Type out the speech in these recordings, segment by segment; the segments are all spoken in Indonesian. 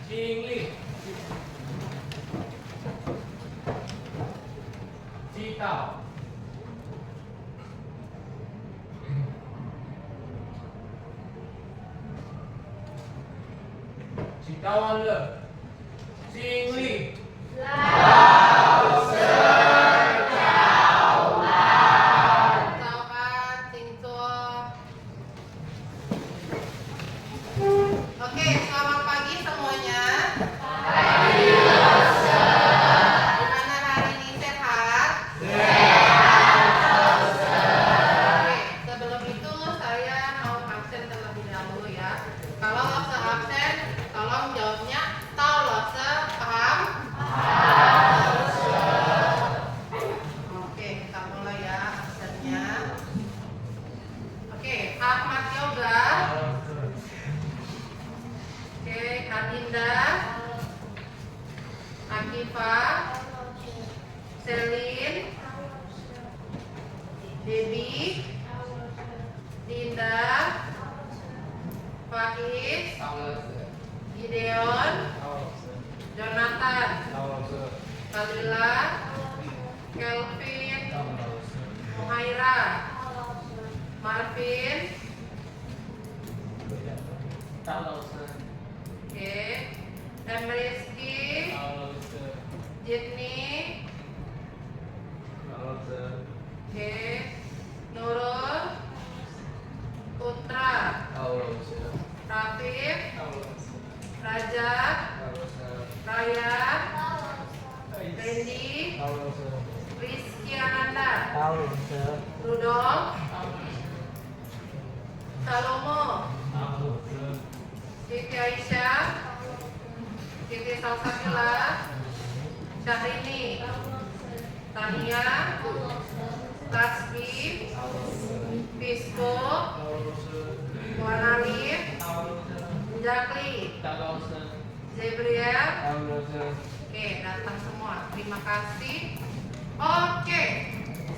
Cingli, Citao, Citawan le, Cingli, Oke, selamat pagi semuanya. Gimana hari ini, sehat? Oke, sebelum itu saya mau absen terlebih dahulu ya. Kalau lose absen, tolong jawabnya tahu lose, paham? Oke, kita mulai ya absennya. Oke, Ahmad Yoga. Oke, Adinda, Akifa, Selin, Debbie, Dinda, Faiz, Gideon, Jonathan, Kalila, Kelvin, Muhaira, Marvin. Oke, Rizky, Jitni, oke, Nurul, Putra, Rafif, Raja, Raya, Randy, Rizky Ananda, Rudolf, Salomo, Siti Aisyah, Siti Salsabila, Syahrini, Tania, Tasbi, Pisco, Wan Alif, Jakli, Zebriel. Oke, datang semua. Terima kasih. Oke,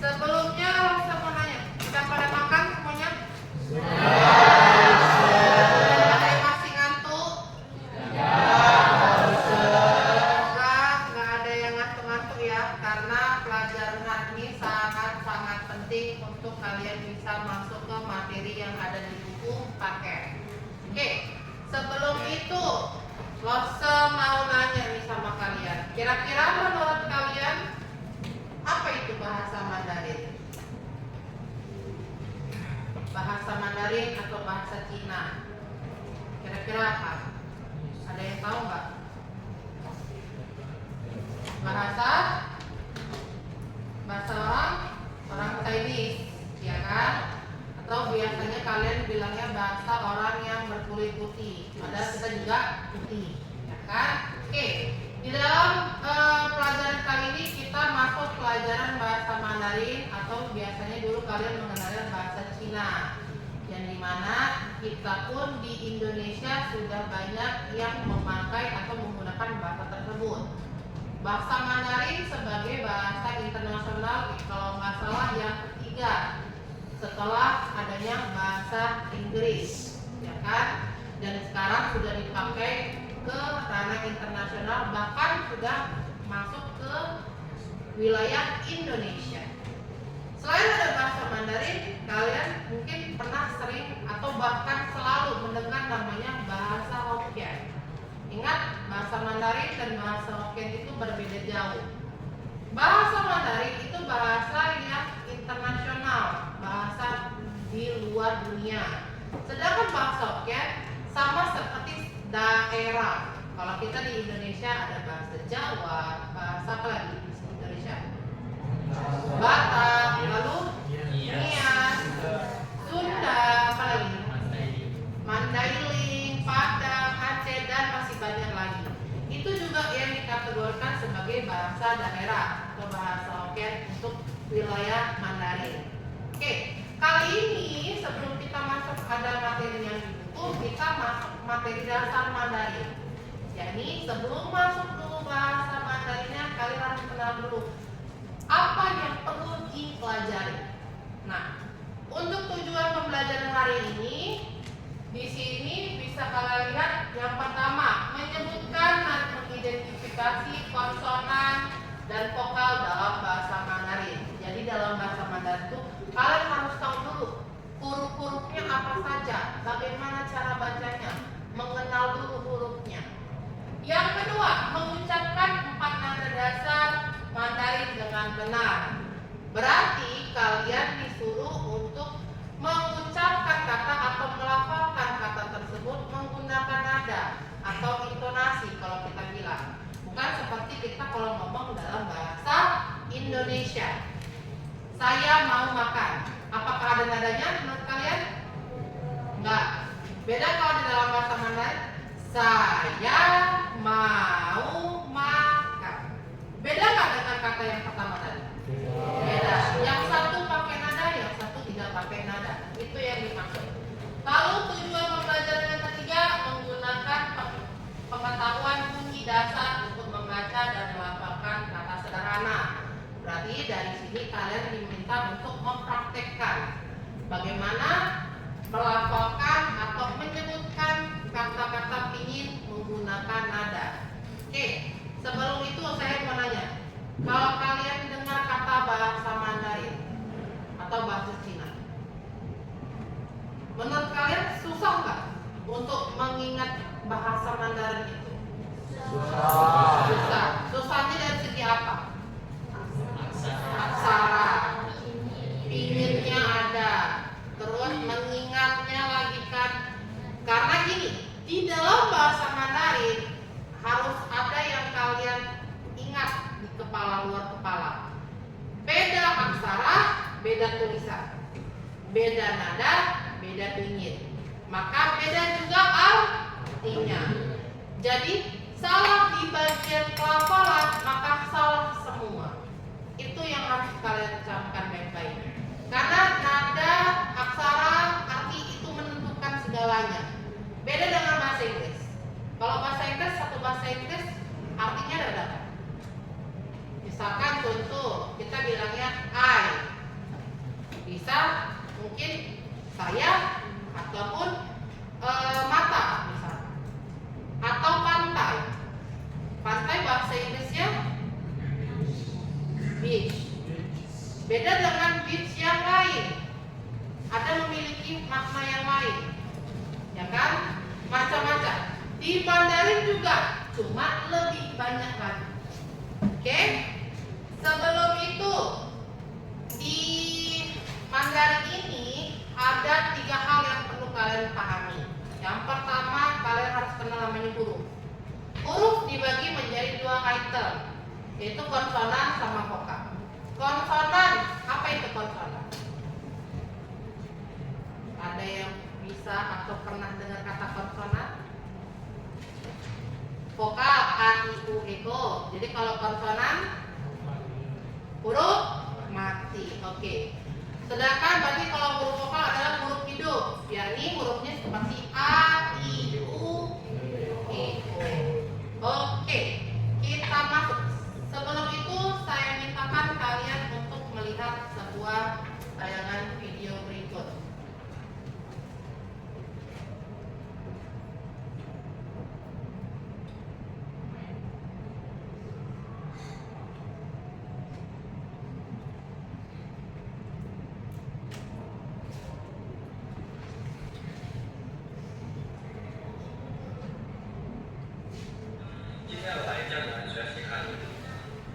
sebelumnya saya mau nanya, udah pada makan semuanya? Ada yang masih ngantuk? Nggak ada yang ngantuk-ngantuk ya, karena pelajaran hari ini sangat-sangat penting untuk kalian bisa masuk ke materi yang ada di buku paket. Oke, sebelum itu Lose mau nanya nih sama kalian. Kira-kira menurut kalian apa itu bahasa Mandarin? Bahasa Mandarin atau bahasa Cina? Kira-kira apa? Ada yang tahu nggak? Bahasa orang Chinese, ya kan? Atau biasanya kalian bilangnya bahasa orang yang berkulit putih. Padahal kita juga putih, ya kan? Oke, di dalam pelajaran kali ini kita masuk pelajaran bahasa Mandarin atau biasanya dulu kalian mengenalnya bahasa Cina. Yang dimana kita pun di Indonesia sudah banyak yang memakai atau menggunakan bahasa tersebut. Bahasa Mandarin sebagai bahasa internasional, kalau nggak salah yang ketiga setelah adanya bahasa Inggris, ya kan? Dan sekarang sudah dipakai ke ranah internasional, bahkan sudah masuk ke wilayah Indonesia. Selain ada bahasa Mandarin, kalian mungkin pernah sering atau bahkan selalu mendengar namanya bahasa Hokkien. Ingat, bahasa Mandarin dan bahasa Hokkien itu berbeda jauh. Bahasa Mandarin itu bahasa yang internasional, bahasa di luar dunia. Sedangkan bahasa Hokkien sama seperti daerah. Kalau kita di Indonesia ada bahasa Jawa, bahasa apa lagi di Indonesia? Batak, lalu Nias, Sunda, apa lagi? Mandailing, Padang, Aceh, dan masih banyak lagi. Itu juga yang dikategorikan sebagai bahasa daerah atau bahasa Hokkien untuk wilayah Mandarin. Oke, kali ini sebelum kita masuk ada materi yang di buku, kita masuk materi dasar Mandarin. Jadi sebelum masuk dulu bahasa Mandarinnya, kalian harus kenal dulu apa yang perlu dipelajari. Nah, untuk tujuan pembelajaran hari ini, di sini bisa kalian lihat yang pertama menyebutkan apa saja, bagaimana cara bacanya, mengenal dulu hurufnya. Yang kedua, mengucapkan 4 nada dasar Mandarin dengan benar. Berarti kalian disuruh untuk mengucapkan kata atau melafalkan kata tersebut menggunakan nada atau intonasi kalau kita bilang. Bukan seperti kita kalau ngomong dalam bahasa Indonesia. Saya mau makan. Apakah ada nadanya menurut kalian? Enggak. Beda kalau di dalam bahasa Mandarin. Saya mau makan. Beda nggak dengan kata yang pertama tadi? Beda. Yang satu pakai nada, yang satu tidak pakai nada. Itu yang dimaksud. Lalu tujuan pembelajaran yang ketiga menggunakan pengetahuan bunyi dasar untuk membaca dan melafalkan kata sederhana. Berarti dari sini kalian diminta untuk mempraktekkan bagaimana melafalkan atau menyebutkan kata-kata pinyin menggunakan nada. Oke, sebelum itu saya mau nanya, kalau kalian dengar kata bahasa Mandarin atau bahasa Cina, menurut kalian susah nggak untuk mengingat bahasa Mandarin itu? Susah. Susahnya dari segi apa? Aksara, pinginnya ada, terus mengingatnya lagi kan. Karena gini, di dalam bahasa Mandarin harus ada yang kalian ingat di kepala luar kepala. Beda aksara, beda tulisan, beda nada, beda pingin. Maka beda juga artinya. Jadi salah di bagian pelafalan maka salah semua. Itu yang harus kalian camkan baik-baik. Karena nada, aksara, arti itu menentukan segalanya. Beda dengan bahasa Inggris. Kalau bahasa Inggris, satu bahasa Inggris artinya dadakan. Misalkan contoh, kita bilangnya I. Bisa mungkin saya ataupun mata misalnya. Atau pantai. Pantai bahasa Inggrisnya beach. Beda dengan beach yang lain. Ada memiliki makna yang lain. Ya kan? Macam-macam. Di Mandarin juga, cuma lebih banyak lagi. Oke? Sebelum itu, di Mandarin ini ada 3 hal yang perlu kalian pahami. Yang pertama, kalian harus kenal namanya huruf. Huruf dibagi menjadi 2 item, yaitu konsonan sama vokal. Konsonan, apa itu konsonan? Ada yang bisa atau pernah dengar kata konsonan? Vokal A, I, U, E, O. Jadi kalau konsonan huruf mati. Oke. Sedangkan berarti kalau huruf vokal adalah huruf hidup, yakni hurufnya seperti A, I, U, E, O. Oke, kita masuk. Sebelum itu saya mintakan kalian untuk melihat sebuah tayangan video berikut.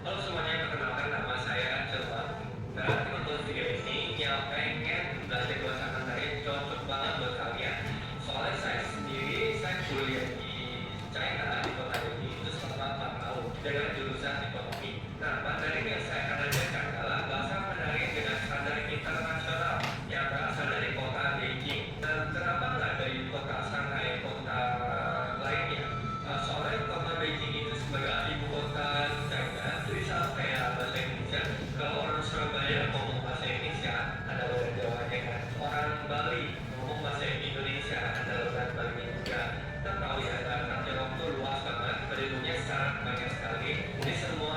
Halo semuanya, perkenalkan nama saya Coba. Berarti untuk video ini yang pengen belajar bahasa Mandarin cocok banget buat kalian. Soalnya saya sendiri, saya kuliah di China, di kota Beijing itu selama 4 tahun dengan jurusan ekonomi. Nah, Mandarin yang saya akan ajarkan adalah bahasa Mandarin dengan standar internasional yang berasal dari kota Beijing. Dan kenapa nggak dari kota Shanghai, kota lainnya? Soalnya kota Beijing itu sebagai ibu kota China, jadi sama kayak bahasa Indonesia. Kalau orang Surabaya ngomong bahasa Indonesia, ada logat Jawanya kan. Orang Bali ngomong bahasa Indonesia, ada logat Bali juga. Kita tahu ya, tanah Jeruk itu luas banget, penduduknya sangat banyak sekali. Jadi semua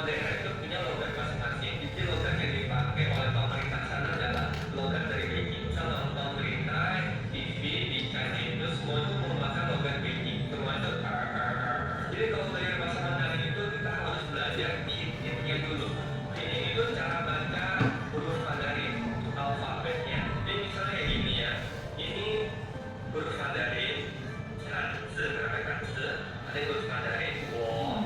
tulis Mandarin wo.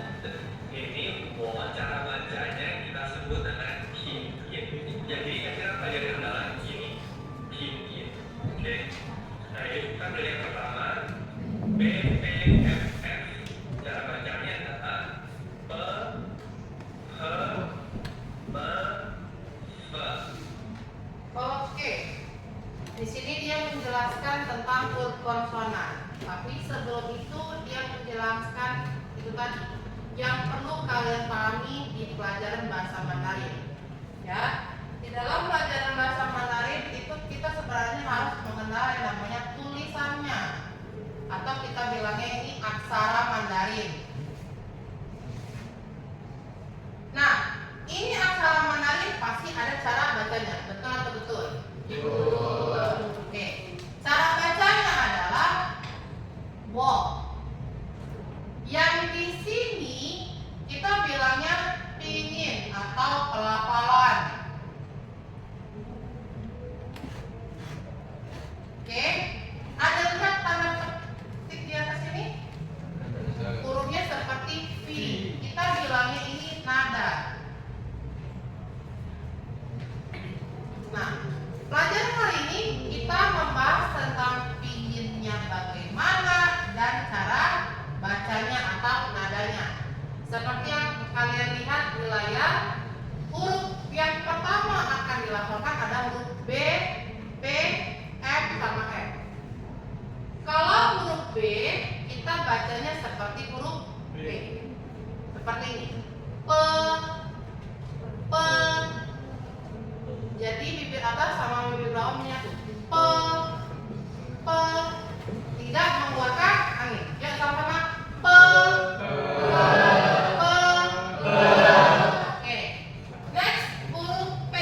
Ini wo cara bacanya kita sebut dengan pinyin. Jadi kita pelajari adalah ini pinyin. Oke. Nah, ini kita belajar yang pertama B P F F. Cara bacanya adalah P H M F. Oke. Di sini dia menjelaskan tentang huruf konsonan. Tapi sebelum itu dia menjelaskan itu tadi yang perlu kalian pahami di pelajaran bahasa Mandarin. Ya, di dalam pelajaran bahasa Mandarin itu kita sebenarnya harus mengenal yang namanya tulisannya, atau kita bilangnya ini aksara Mandarin. Nah, ini aksara Mandarin pasti ada cara bacanya, betul atau betul? Oke, cara bacanya adalah wo. Yang di sini kita bilangnya pinyin atau pelafalan. Oke, ada lihat tanda ketik di atas ini? Hurufnya seperti V. Kita bilangnya ini nada. Nah, pelajaran kali ini kita membahas tentang pinyinnya bagaimana dan cara bacanya atau nadanya. Seperti yang kalian lihat di layar, huruf yang pertama akan dilafalkan adalah huruf B, P, F sama F. Kalau huruf B, kita bacanya seperti huruf B. Seperti ini. P, P. Jadi bibir atas sama bibir bawah menyatu. P, P. Tidak mengeluarkan angin. Ya, sama-sama. P, P, P. Oke. Next, huruf P.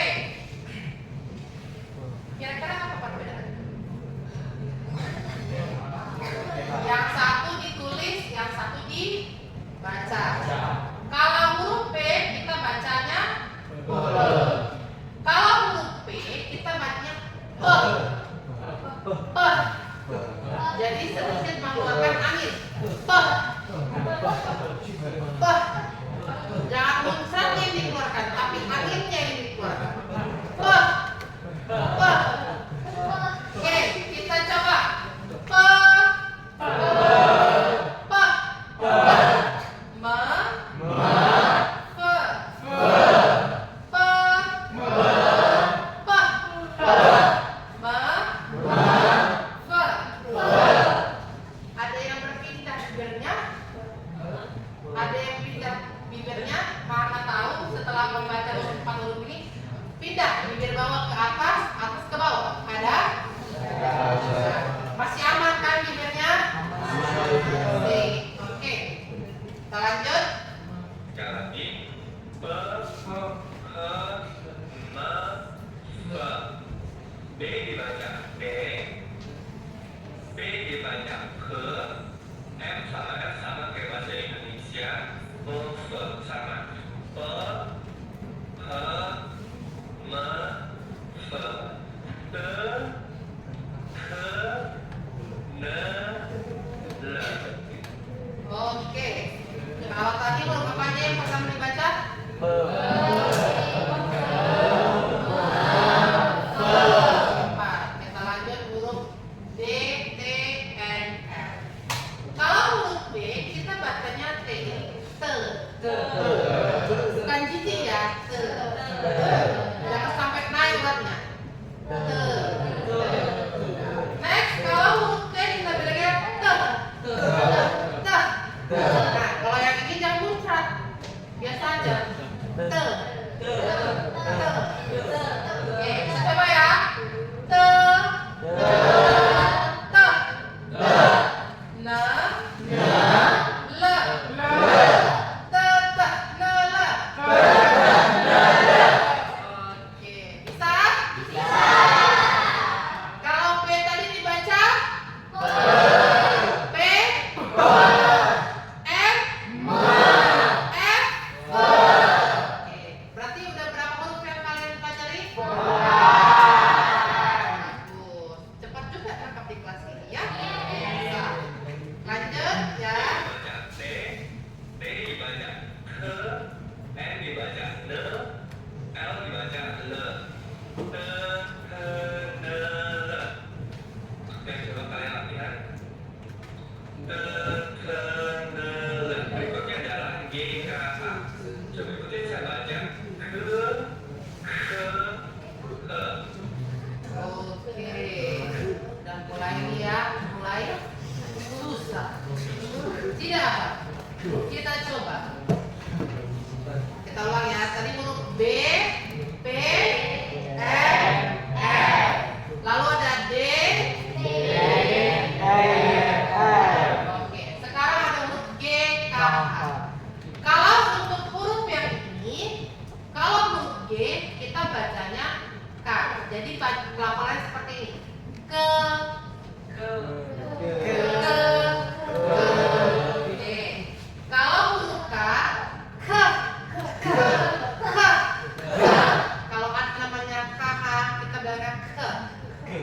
Kira-kira apa perbedaannya? Yang satu ditulis, yang satu dibaca. Kalau huruf P kita bacanya P. Kalau huruf P kita bacanya P. P. Jadi sedikit mengeluarkan angin. P. P. Jangan muncratnya yang dikeluarkan, tapi anginnya yang dikeluarkan. P. P. Oke, kita coba. P. P. Ma. F. P. P. Ma. F. Ada yang berpindah bibirnya? Ada yang pindah bibirnya? Mana tahu setelah membaca huruf 4 huruf ini pindah bibir bawah ke atas, atas ke bawah. Ada? Masih aman kan bibirnya? Masih. Oke. Kita lanjut. Sekali lagi P H M F. B dibaca B, P dibaca ke, M sama F sama kayak bahasa Indonesia, F sama P H M F. T K N L. Oke. Kalau tadi huruf apa aja yang pertama dibaca? Kita lanjut huruf D, T, N, F. Kalau huruf B kita bacanya T, te. Bukan jijik ya, te. Jangan sampai naik buatnya. Te. Next, kalau huruf T kita bilangnya te. Te. Nah, kalau yang ini jangan muncrat. Biasa aja. Te. Oke, kita coba ya. Te. Te. Na. Le. Te. Te. Na. Le. Oke, bisa? Kalau P tadi dibaca P, M, F. Oke, berarti udah berapa huruf yang kalian pelajari? Kita coba. Kita ulang ya. Tadi huruf B, P, M, F. Lalu ada D, oke. Sekarang ada huruf G, K, H. Kalau untuk huruf yang ini, kalau huruf G kita bacanya K. Jadi pelafalan seperti ini. Ke. Oke. Kalau huruf K, ke. Kalau ada namanya KH, kita bilangnya ke.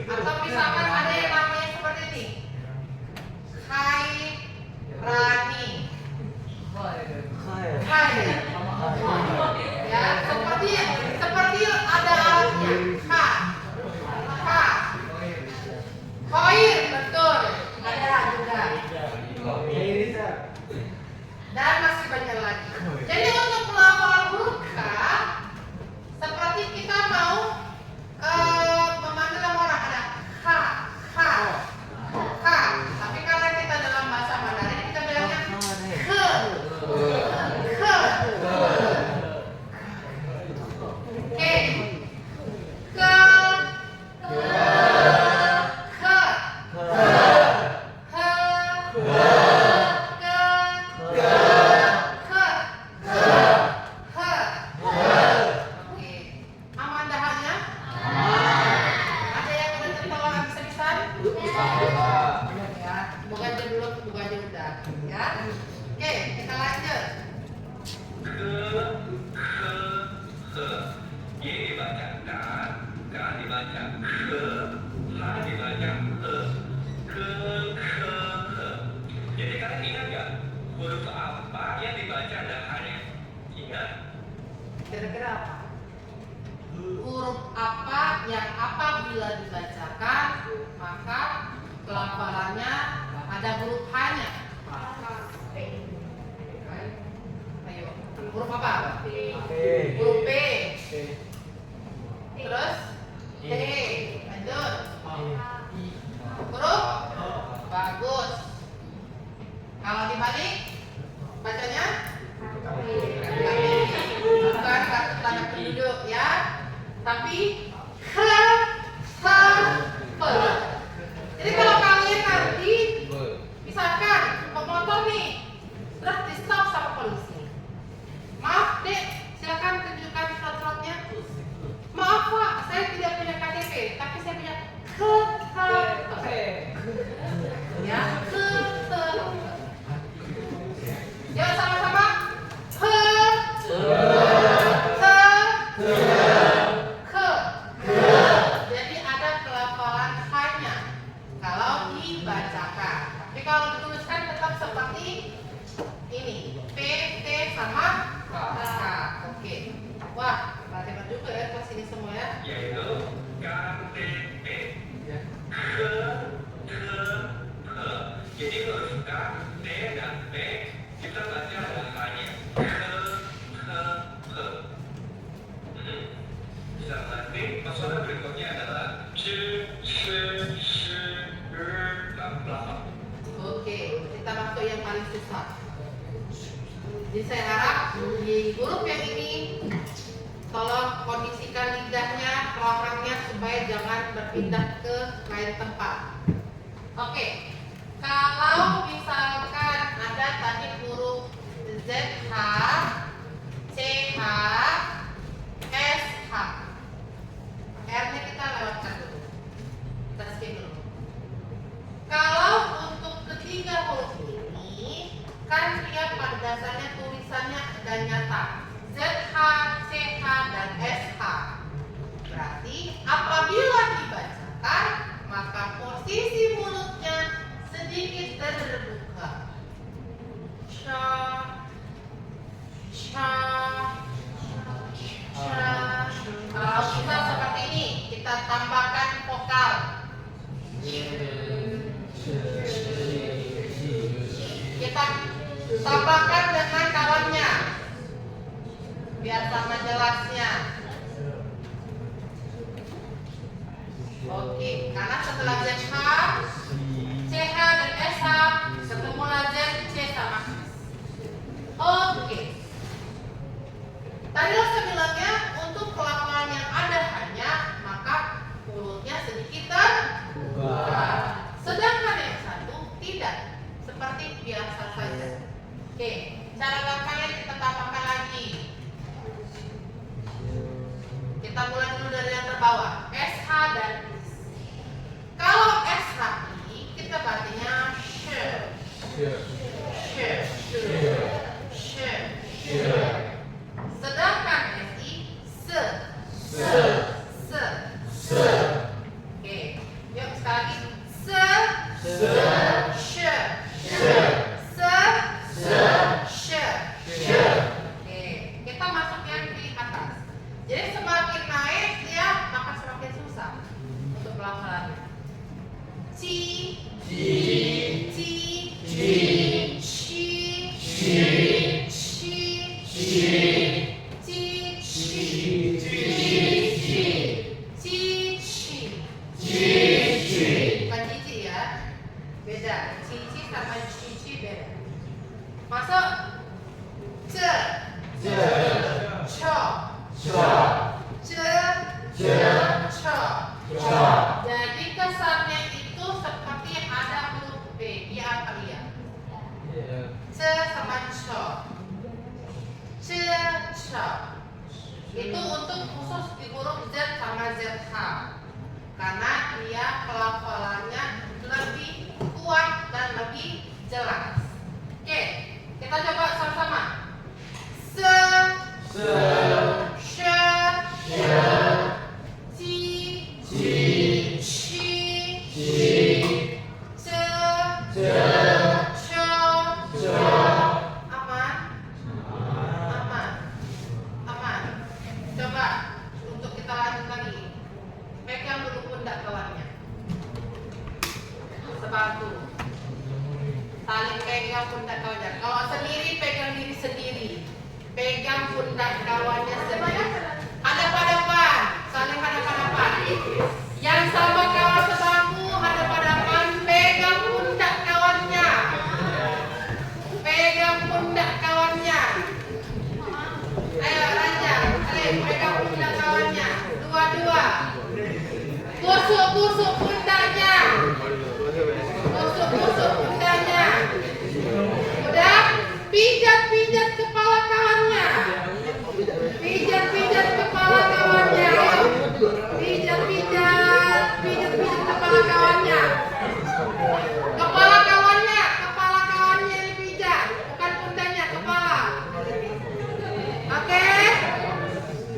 Atau misalkan ada yang namanya seperti ini. Hai, Rani. Hai. Ya, seperti ada alatnya. K. Khoir, betul. Ada juga. Dan masih banyak lagi. Jadi untuk pelafalan huruf K, seperti kita mau memanggil nama orang, ada K. Tapi karena kita dalam bahasa Mandarin kita bilangnya ke. Oke. Kira-kira apa? Huruf apa yang apabila dibacakan maka pelafalannya ada huruf H-nya? Ayo, huruf apa? Huruf P. Terus T. Lanjut. Huruf bagus. Kalau dibalik bacanya bukan kartu tanda penduduk ya, tapi jadi kalau kalian nanti misalkan pemotor nih terus di stop sama polisi, maaf dek, silakan tunjukkan surat-suratnya. Maaf pak, saya tidak punya KTP, tapi saya punya ya, ya sama-sama. Jadi ada pelafalan H-nya kalau dibacakan. Tapi kalau dituliskan tetap seperti ini. P, T sama K. Oke. Wah, hebat juga ya kelas ini semua ya. Yaitu KTP. Jadi huruf K, T, dan P kita baca bahasanya Berarti masalah berikutnya adalah Oke, kita masuk yang paling susah. Jadi saya harap di huruf yang ini tolong kondisikan lidahnya, rahangnya supaya jangan berpindah ke lain tempat. Oke, kalau misalkan ada tadi huruf ZH, CH, SH, R-nya kita lewatkan dulu. Kita skip dulu. Kalau untuk ketiga huruf ini, kan dia pada dasarnya tulisannya ada nyata. ZH, CH, dan SH. Berarti apabila dibacakan, maka posisi mulutnya sedikit terbuka. Cha, cha, cha. Kalau kita seperti ini, kita tambahkan vokal. Kita tambahkan dengan kawannya biar sama jelasnya. Oke, karena setelah ZH, CH dan SH ketemu Z, C sama S. Oke, cara gampangnya kita tambahkan lagi. Kita mulai dulu dari yang terbawah, SH dan IS. Kalau SHI kita bacanya sh, sedangkan SI se. Oke, yuk sekali lagi se, sh, Oke, kita masuk yang di atas. Jadi semakin naik dia maka semakin susah untuk pelafalannya. Ci, bukan cici ya, beda. Cici sama cici beda. Masuk ce, cho, jadi kesannya itu seperti ada huruf B. Iya apa iya? Ce sama cho, itu untuk khusus di huruf Z sama ZH, karena dia pelafalannya lebih kuat dan lebih jelas. Oke, kita coba sama-sama. Se, she, ci, ce, cho. Aman. Coba untuk kita lanjut lagi. Pegang dulu pundak kawannya. Sepatu. Saling pegang pundak kawannya. Kalau sendiri pegang diri sendiri. Pegang pundak kawannya sendiri. Hadap-hadapan, saling hadap-hadapan. Yang sama kawan sebangku hadap-hadapan, pegang pundak kawannya. Pegang pundak kawannya. Ayo Raja, pegang pundak kawannya. Dua-dua. Tusuk pundaknya. Tusuk pundaknya. Udah, pijat kepala kawannya. Pijat kepala kawannya. Pijat kepala kawannya. Kepala kawannya dipijat, bukan pundaknya, kepala.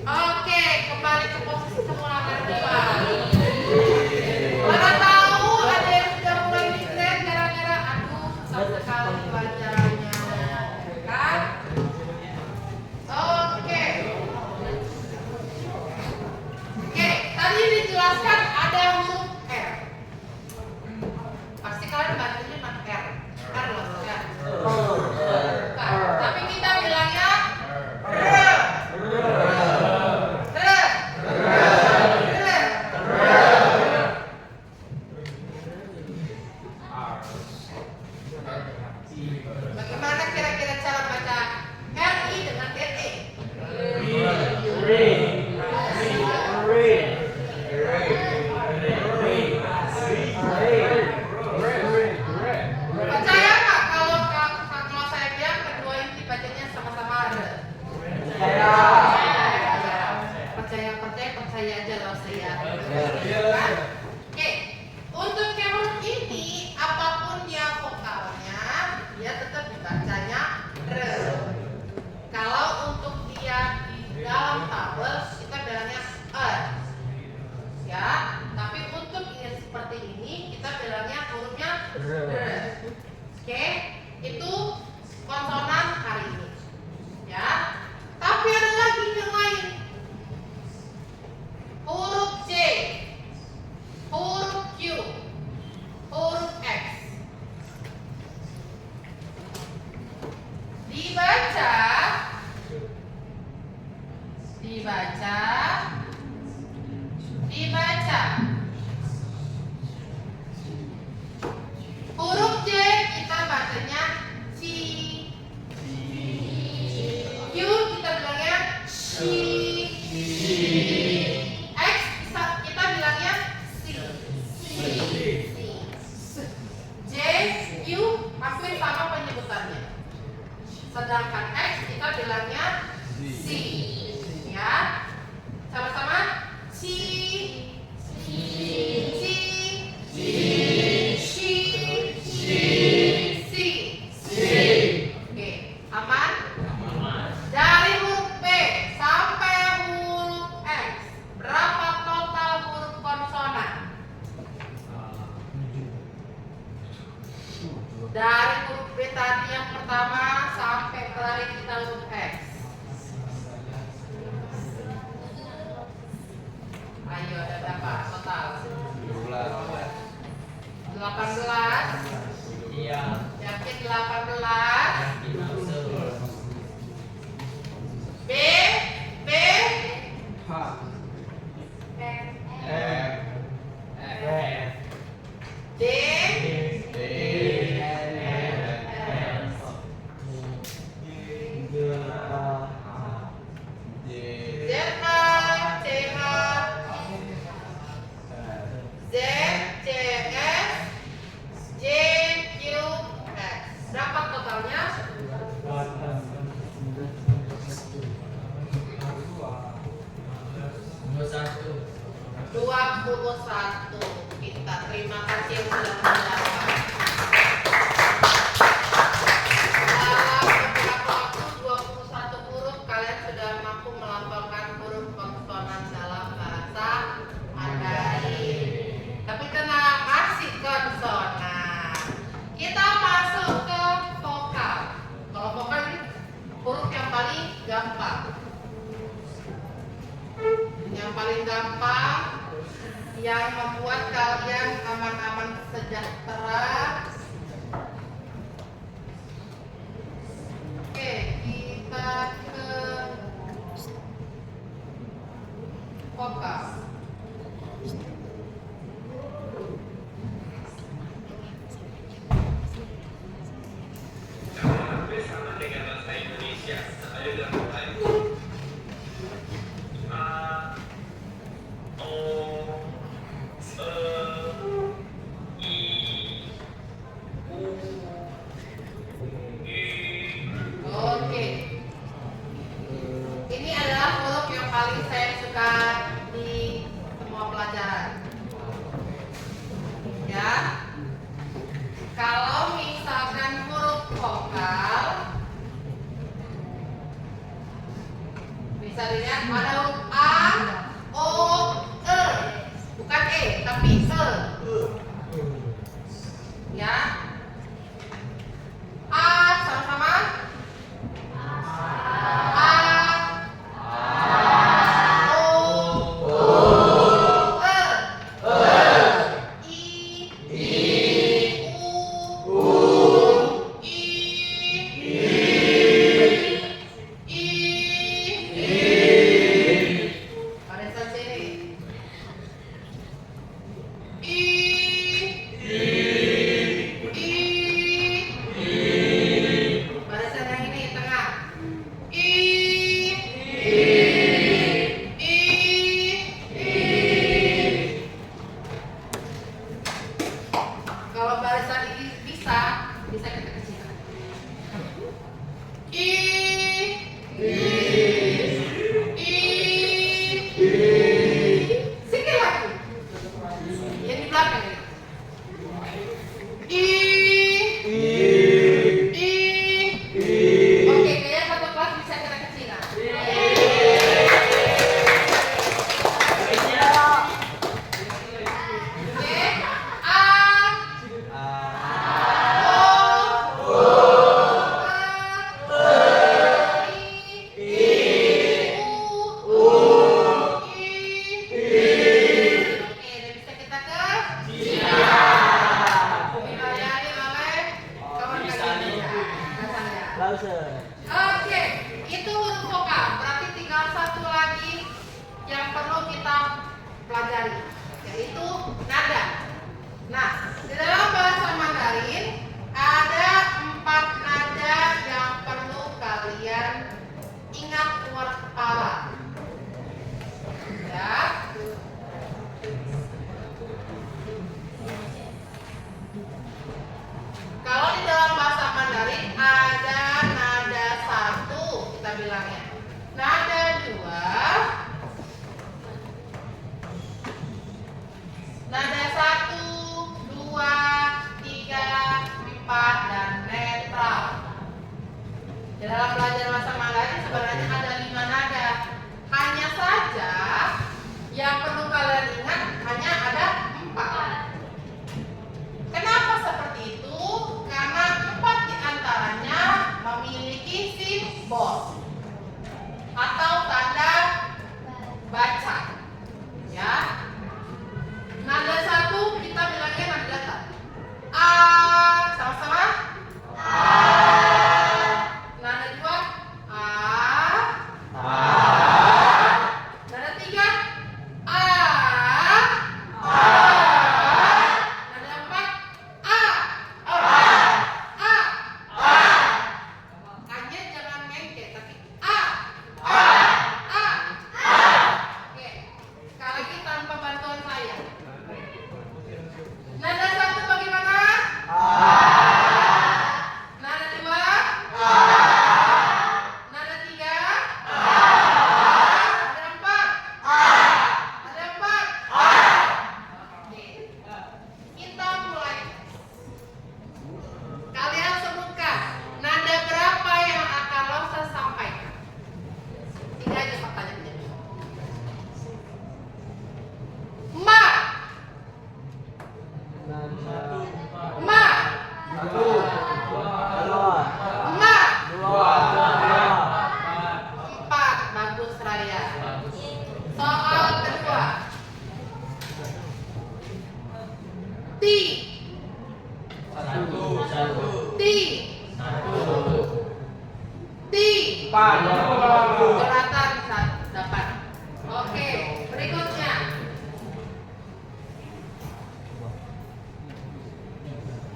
Oke, kembali ke posisi semula kedua. Mana tahu ada yang sudah mulai distrek gara-gara aduh susah sekali bacanya, kan? Oke, tadi dijelaskan ada huruf R. Pasti kalian bacanya mak R. R loh, ya. Bukan, tapi kita bilangnya R. Bagaimana kira-kira cara baca RI dengan RE? Percaya nggak kalau saya bilang kedua ini dibacanya sama-sama R? Percaya aja loh saya. Oke, untuk huruf ini apapun dia vokalnya, dia tetap dibacanya R. Kalau untuk dia di dalam tabel kita bilangnya R, ya. Tapi untuk yang seperti ini kita bilangnya hurufnya R. Oke, itu konsonan hari ini, ya. Tapi ada lagi yang lain. Huruf C, huruf Q, huruf X. Dibaca. Huruf C kita bacanya ci. Q kita bilangnya shi. X kita bilangnya si. J, Q hampir sama penyebutannya. sedangkan X kita bilangnya C. Ya, sama-sama C, Oke, aman? Dari huruf B sampai huruf X, berapa total huruf konsonan? Dari huruf B tadi yang pertama sampai terakhir kita huruf X. Ayo, ada berapa total? 18. Iya. Yakin 18? B, B, D, Z, C, S, J, Q, X. Berapa totalnya? 21. Kita terima kasih yang sudah menjawab. Dalam beberapa waktu 21 huruf kalian sudah mampu melafalkan huruf konsonan dalam bahasa Mandarin. Tapi tenang, masih konsonan. Kita masuk ke vokal. Kalau vokal ini huruf yang paling gampang. Yang paling gampang, yang membuat kalian aman-aman sejahtera. Oke, kita ke vokal. Hampir sama dengan bahasa Indonesia. Ayo dilakukan. A, O, E, I, U, I. Oke. Ini adalah huruf yang paling saya suka di semua pelajaran. Ya. Kalau misalkan huruf vokal, bisa dilihat ada huruf A, O, E. Bukan E, tapi E. Ya. A sama-sama. A, O, E, I, U, barisan sini. Barisan yang ini tengah. Kalau barisan ini bisa kita kecilkan. Sikit lagi. Yang di belakang ini. Oke, kayaknya satu kelas bisa kita kecilkan. Oke, A, O, Oke, itu huruf vokal. Berarti tinggal satu lagi yang perlu kita pelajari, yaitu nada. Nah, di dalam bahasa Mandarin ada 4 nada yang perlu kalian ingat keluar kepala. Ya. Kalau di dalam bahasa Mandarin ada nada Nada 2, nada 1, 2, 3, 4 dan netral. Di dalam belajar bahasa Mandarin sebenarnya ada 5 nada. Hanya saja yang perlu kalian ingat hanya ada 4. Kenapa seperti itu? Karena 4 diantaranya memiliki simbol atau tanda baca. Ya. Nada 1 kita bilangnya nada datar. A, sama-sama. A. Nada 2, A. A. Nada 3, A. A. Nada 4, A. A. A. A. A-nya jangan mengke, tapi A. A. A. A. Oke. Sekali lagi tanpa bantuan saya. Nada 1 bagaimana? A. Nada 2, A. Nada 3, A. Nada 4, A. Nada 4, A. Oke. Kita mulai. Kalian sebutkan nada berapa yang akan Lausa sampaikan. 3 aja pertanyaannya. Ma. Ma. Ma. 4. Bagus Raya. Soal kedua. Ti. Ti. Ti. Jonathan dapat. Oke, berikutnya.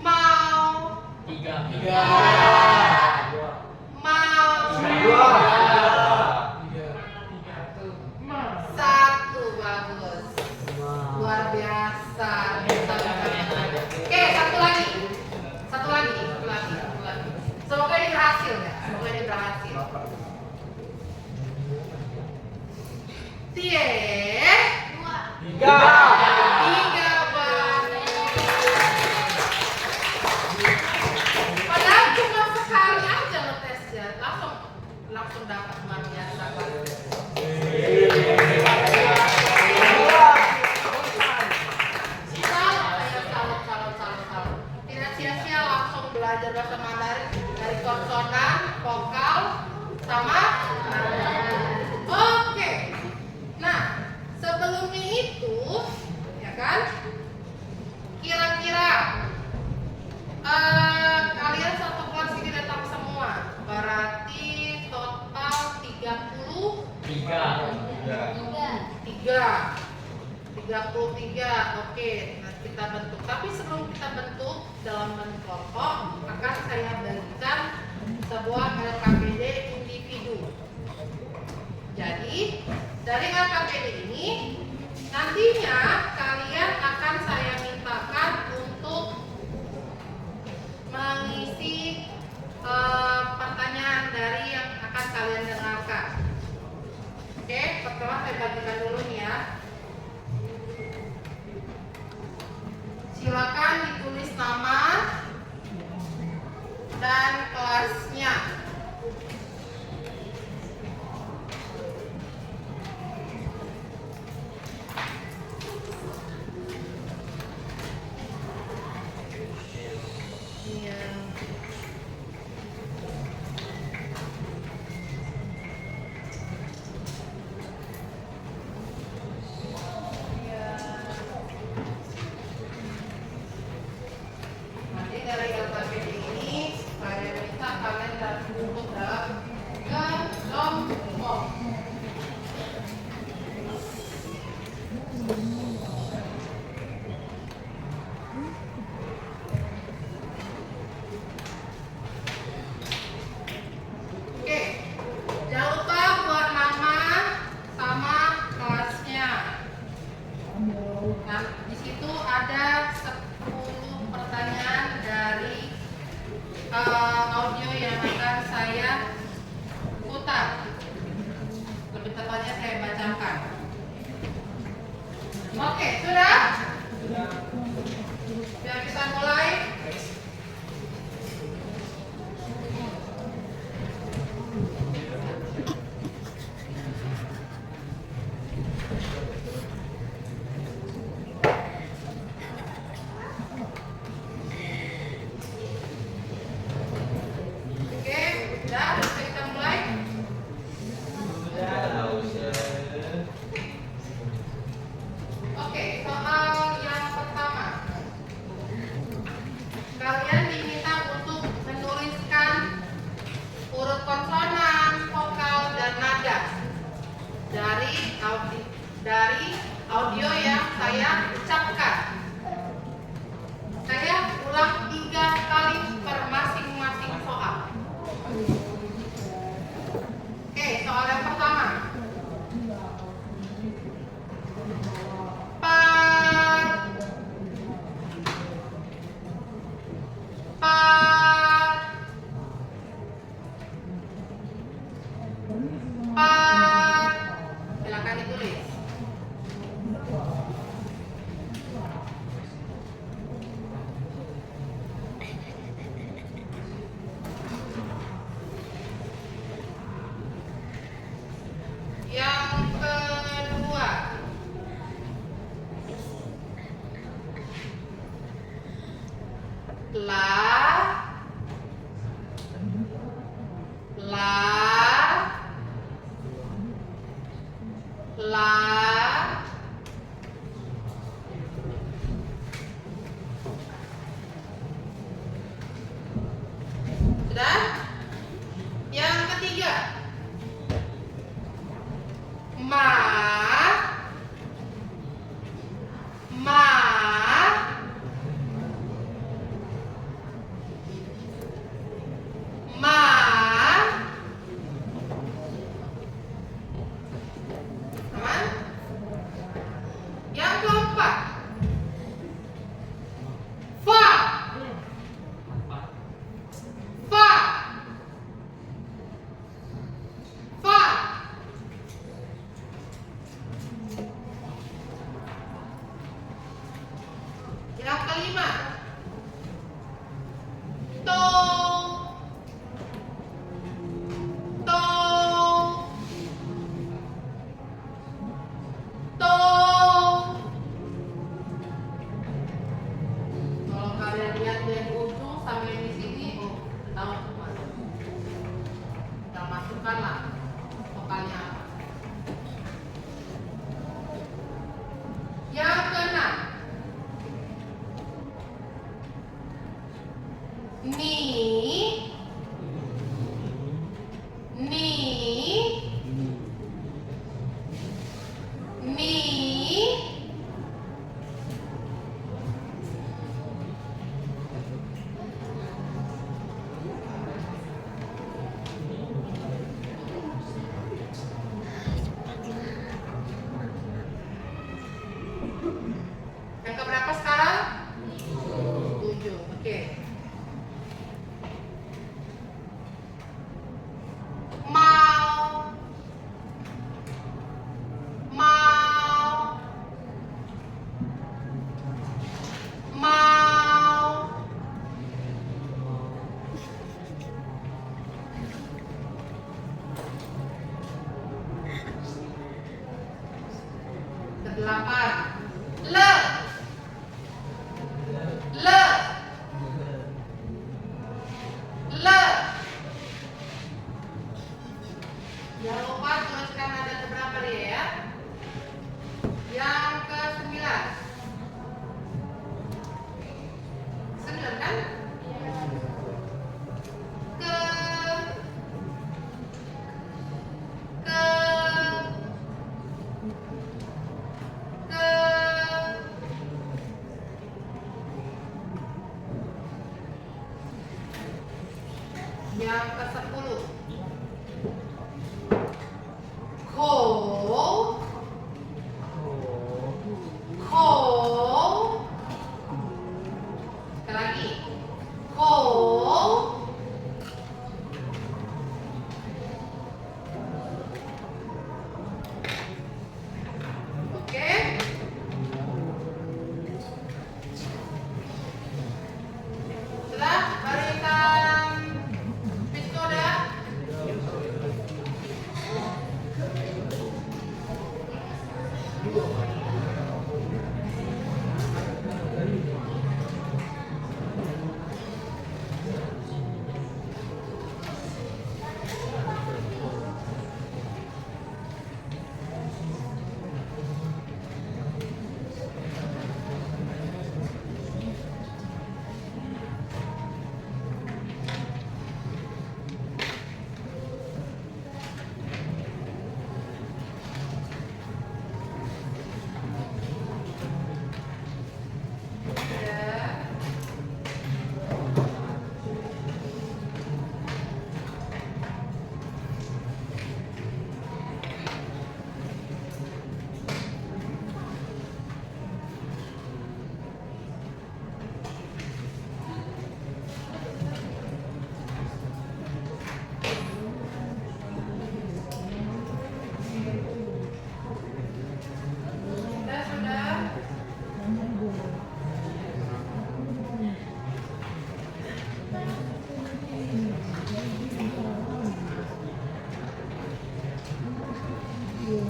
Mau. 3. Mau. 1. Bagus. Luar biasa. Oke, satu lagi. Semoga ini berhasil ya. Tie. 3. Padahal cuma sekali aja ngetesnya, langsung dapat luar biasa. Salut. Tidak sia-sia langsung belajar bahasa Mandarin dari konsonan, vokal, sama nada. Oke. Nah, sebelumnya itu, ya kan? Kira-kira kalian satu kelas ini datang semua, berarti total 33. Oke, nah kita bentuk. Tapi sebelum kita bentuk dalam bentuk kelompok, akan saya bagikan sebuah LKPD individu. Jadi dari LKPD ini nantinya kalian akan saya mintakan untuk mengisi pertanyaan dari yang akan kalian dengarkan. Oke, pertama saya bagikan dulu nih ya. Silakan ditulis nama dan kelasnya. Nanti dari LKPD ini saya minta kalian Pa. Silakan ditulis. Yang kedua, la. Sudah? Yang ketiga, ma. Aman? Yang keempat, fa. Yang kelima, to. Kalau kalian lihat dari ujung sampai di sini, tahu semua. Tinggal masukkanlah vokalnya apa. Yang keenam, ni. Yang keberapa sekarang? 7. Oke. Mau. Kedelapan, le. Jangan lupa tuliskan ada keberapa dia ya. Yang ke-9. 9 kan? Yang ke-10. Ko. Oke.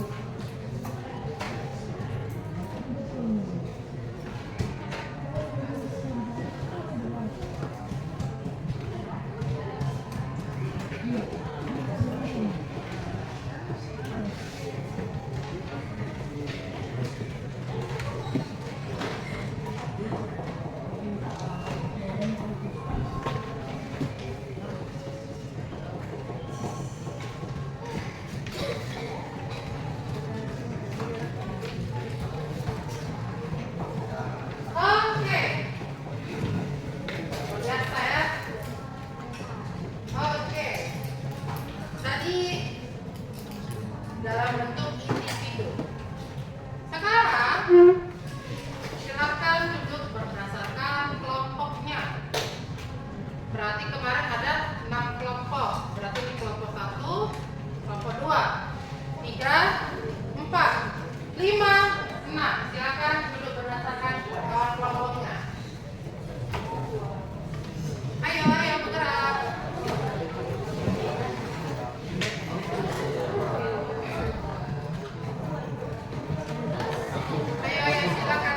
Lihat saya. Oke. Tadi dalam bentuk individu. Sekarang silakan duduk berdasarkan kelompoknya. Berarti kemarin ada 6 kelompok. Berarti ini kelompok 1, kelompok 2, 3, 4, 5, 6. Silakan duduk berdasarkan kelompoknya. Ayo bergerak. Ayo silakan.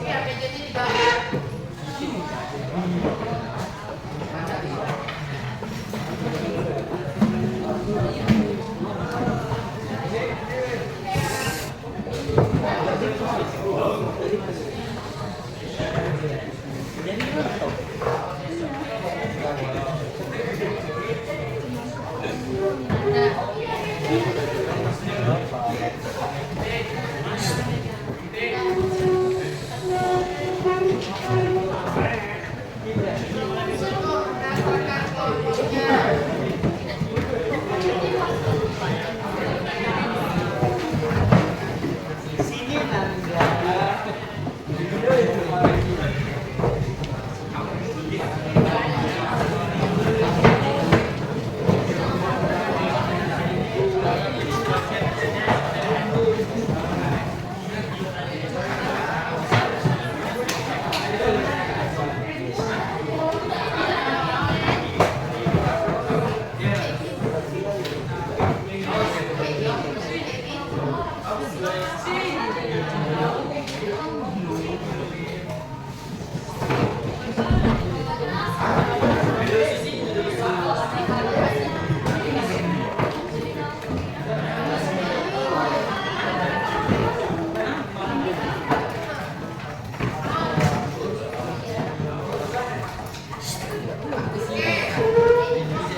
Iya, mejanya digambar. Berdasarkan kelompoknya.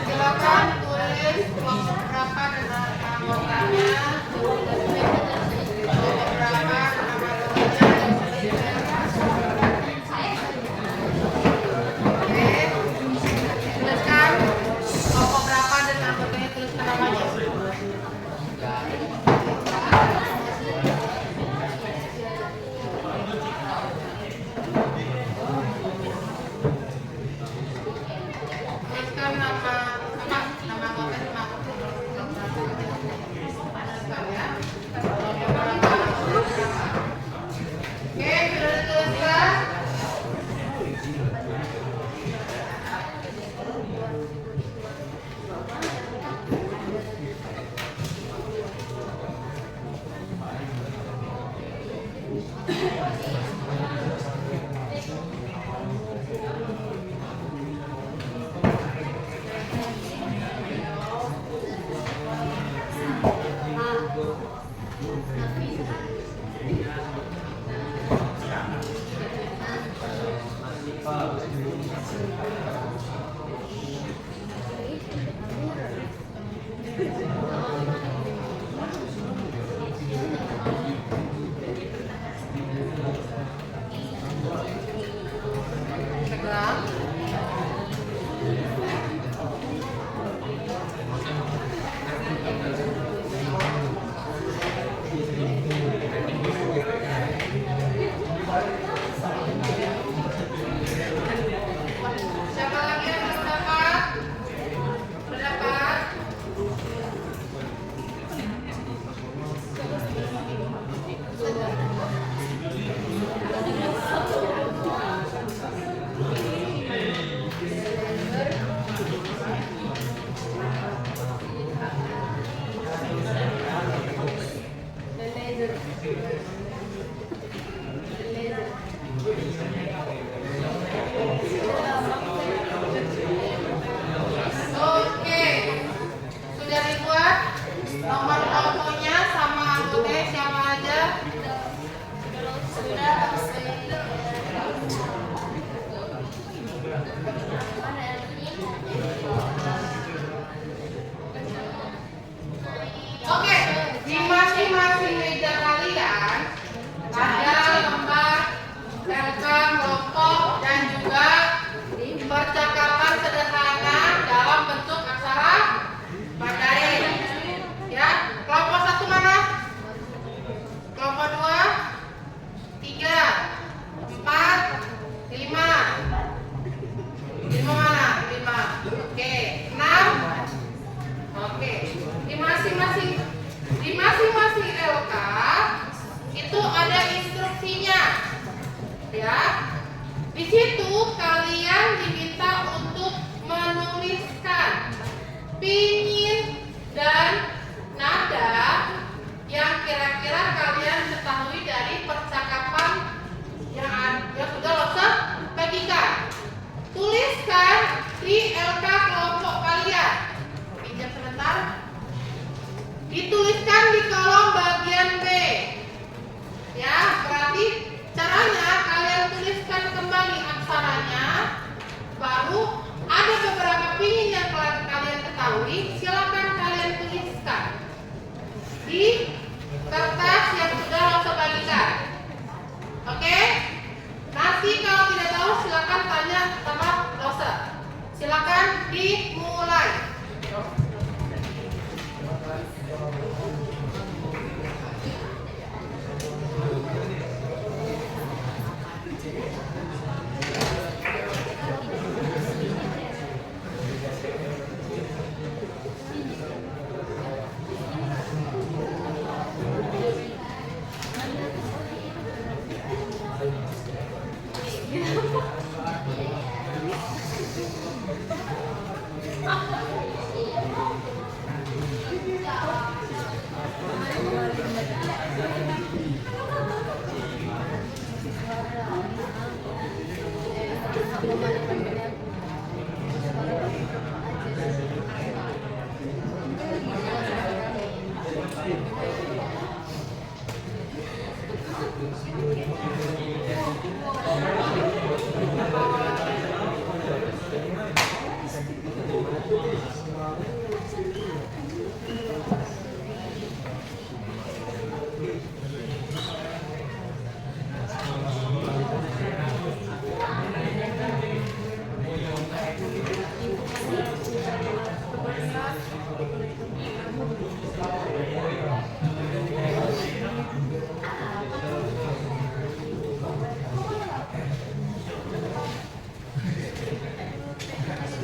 Silakan tulis kelompok berapa dengan anggotanya. Kelompok berapa nama anggotanya. Oke. Tuliskan kelompok berapa dan anggotanya, tuliskan namanya. Tuliskan nama anggotanya. Oke, sudah dituliskan. Di situ kalian diminta untuk menuliskan pinyin dan nada yang kira-kira kalian ketahui dari percakapan yang sudah Lose bagikan. Tuliskan di LK kelompok kalian. Pinjam sebentar. Dituliskan di kolom bagian B. Ya, berarti caranya kalian tuliskan kembali aksaranya. Baru ada beberapa pinyin yang kalian ketahui, silakan kalian tuliskan di kertas yang sudah Lose bagikan. Oke? Nanti kalau tidak tahu silakan tanya sama Lose. Silakan dimulai.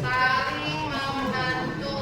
Saling membantu.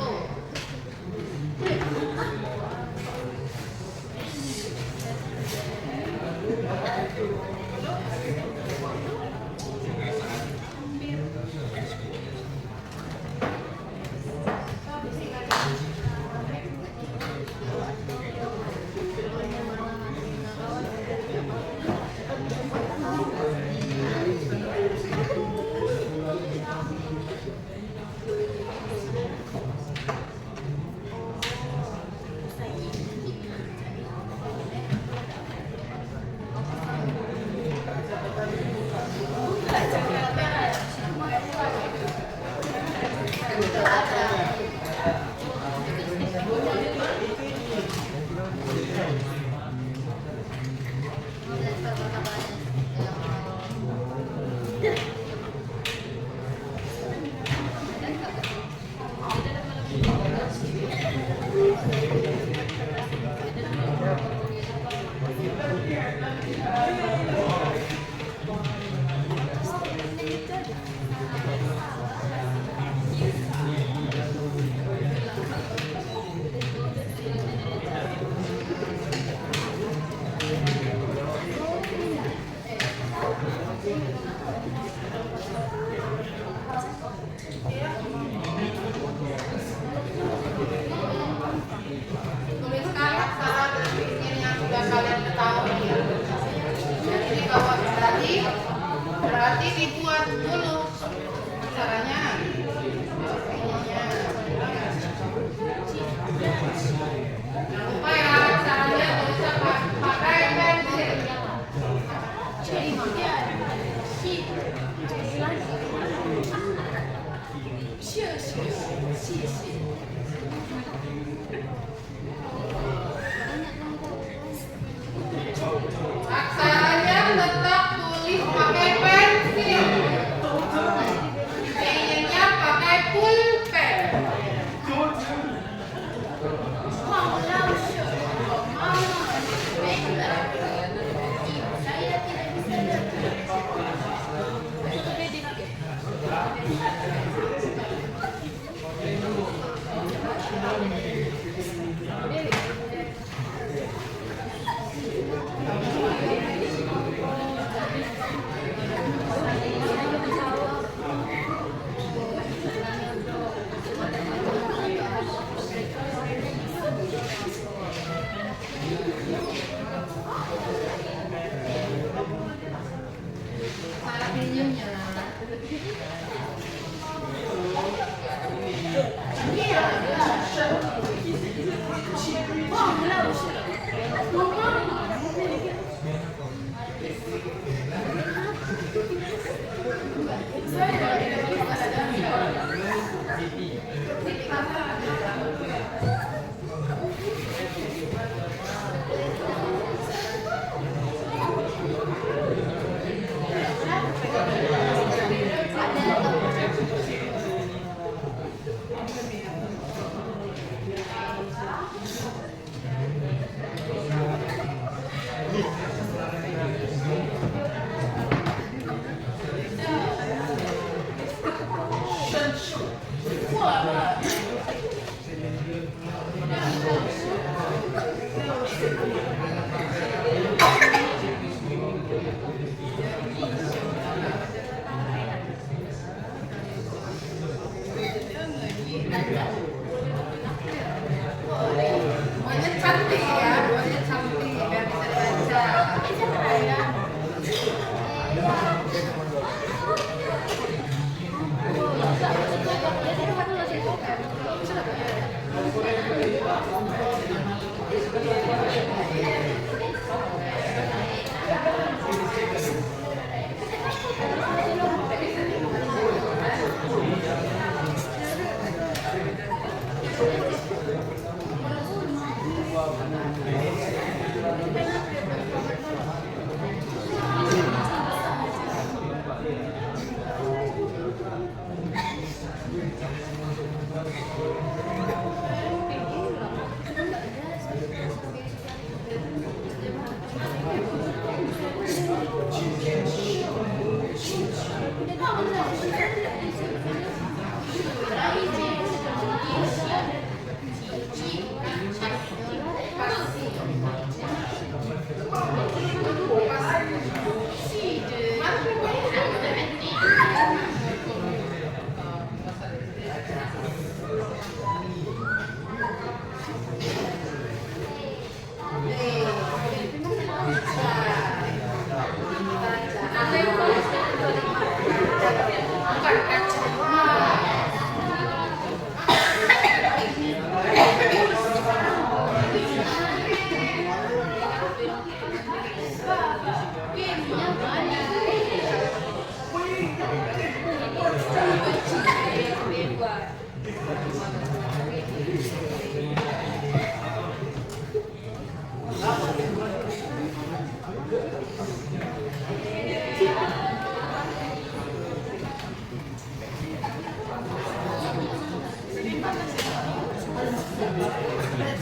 Tuliskan aksara dan pinyin yang sudah kalian ketahui ya. Jadi kalau berarti dibuat dulu aksaranya. Pinyinnya. Jangan lupa ya aksaranya tulisnya pakai pensil. Aksaranya tetap tulis pakai pensil. Pinginnya pakai pulpen. Salah pinjamnya. Buahnya cantik ya, buahnya cantik biar bisa dibaca.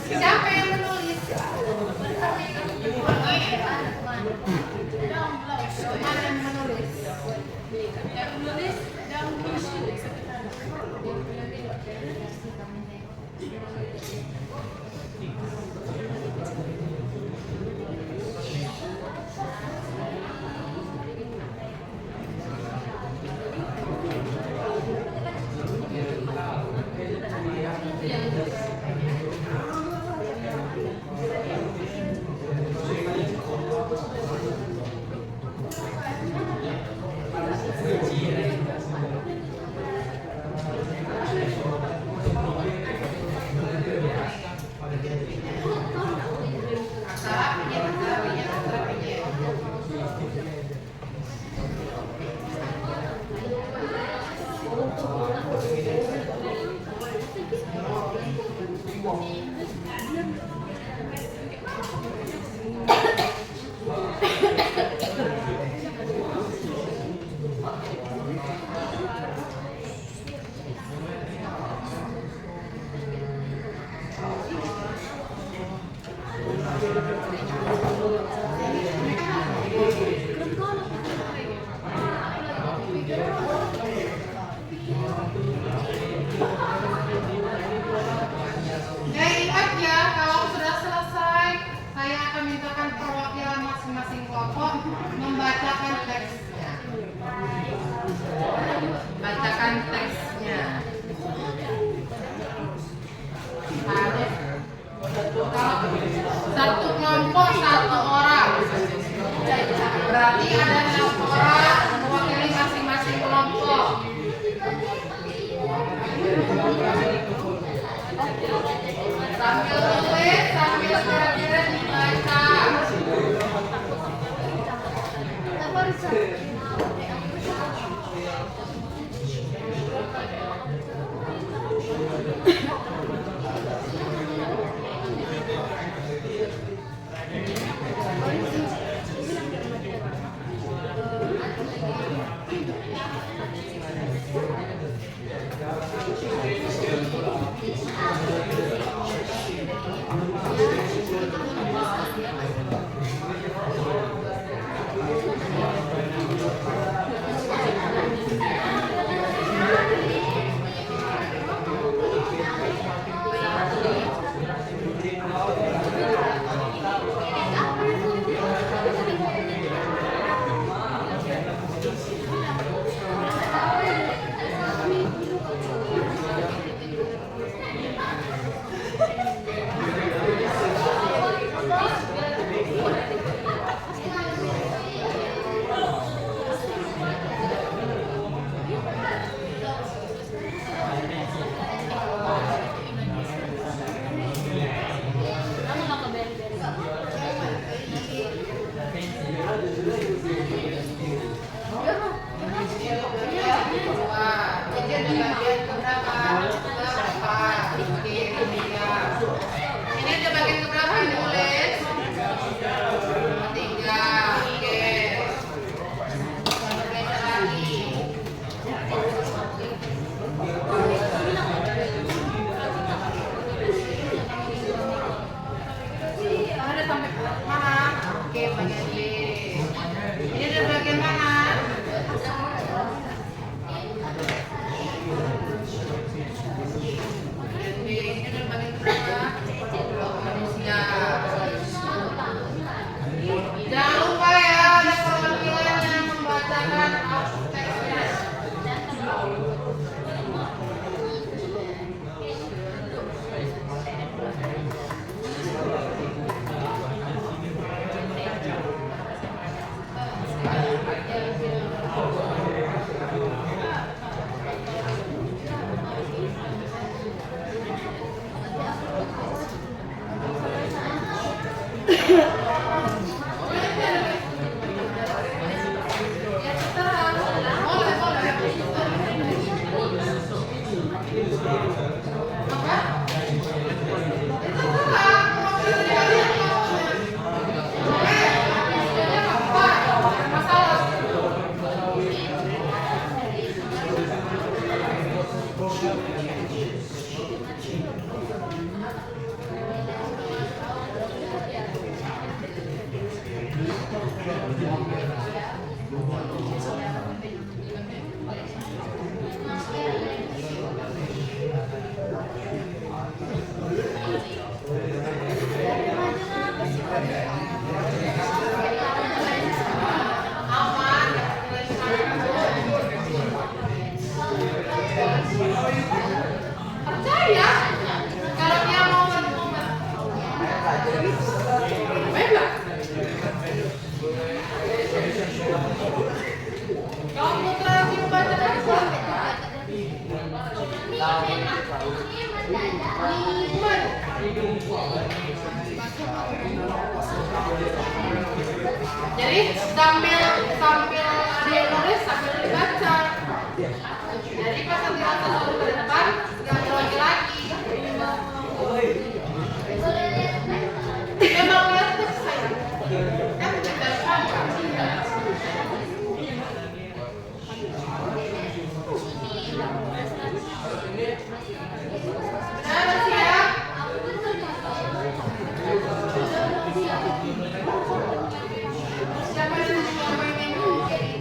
Siapa yang menulis? Mana yang menulis? Yang menulis Sambil nulis, sambil kira-kira dibaca. Percaya kalau dia mau kamu terakhir membaca apa? Jadi sambil ada yang nulis sambil dibaca. Jadi pas nanti satu ke depan nggak lagi. Dia mau lihat teks saya. Kan tidak sama. Siapa yang mau main ini?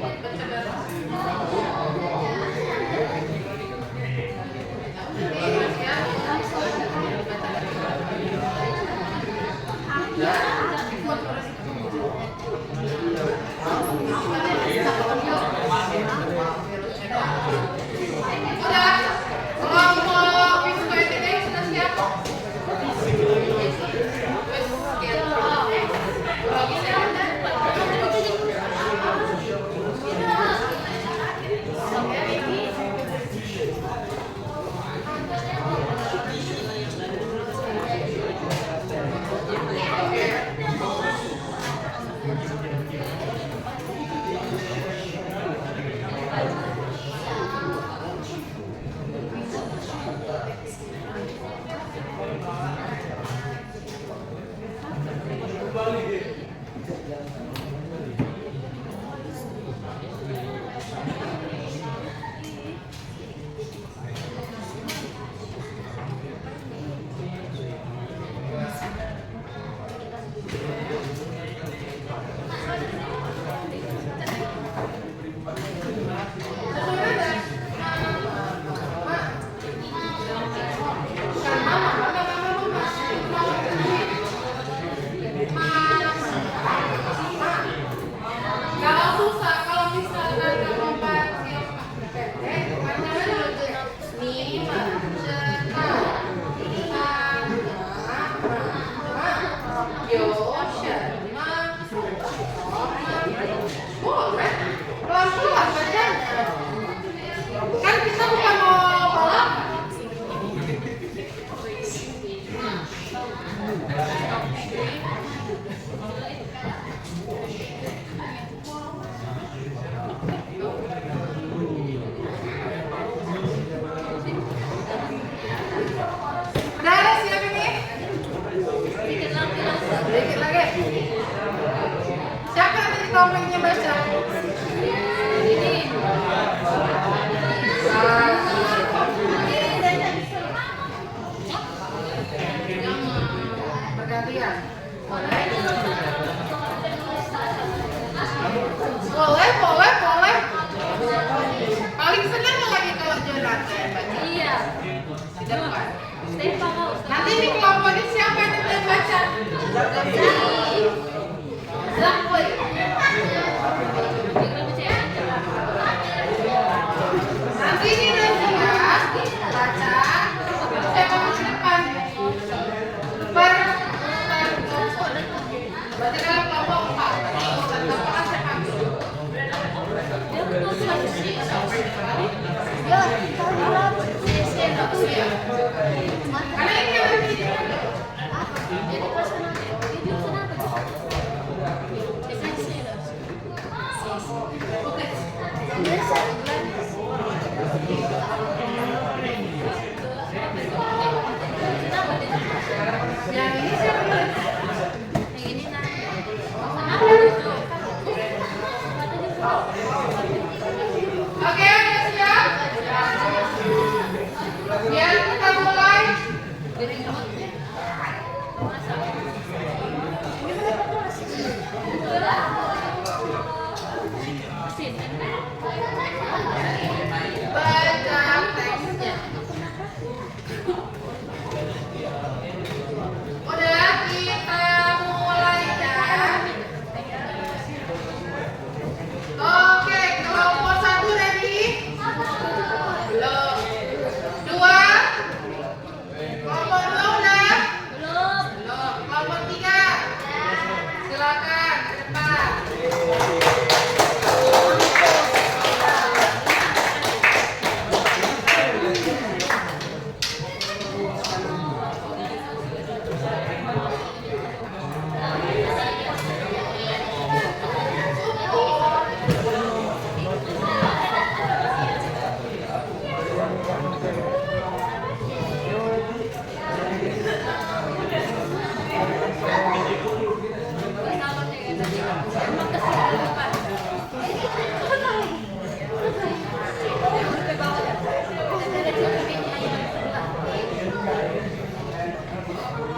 Kalau susah, kalau misalkan kamu pakai pendek, macamnya nih, boleh pelan-pelan bacanya. Kan kita bukan mau balap. Udah ada siap ini? Dikit lagi. Siapa yang tadi komiknya baca? Ini. Bergantian. Boleh. Paling senang lagi kalau Jonathan baca. Iya. Di depan. Stefano. Nanti di kelompoknya siapa yang bisa baca? Zakoi. Nanti ini nanti ya baca. Siapa di depan? Berarti kalau kelompok 4. Kelompok siapa? Karena ini yang yang ini siapa? Oke, udah siap? Biar kita mulai. Baca teksnya. Udah, kita mulai ya. Oke, kelompok 1 ready? Belum. 2. Kelompok 2 udah? Belum. Belum. Kelompok 3. Silakan ke depan.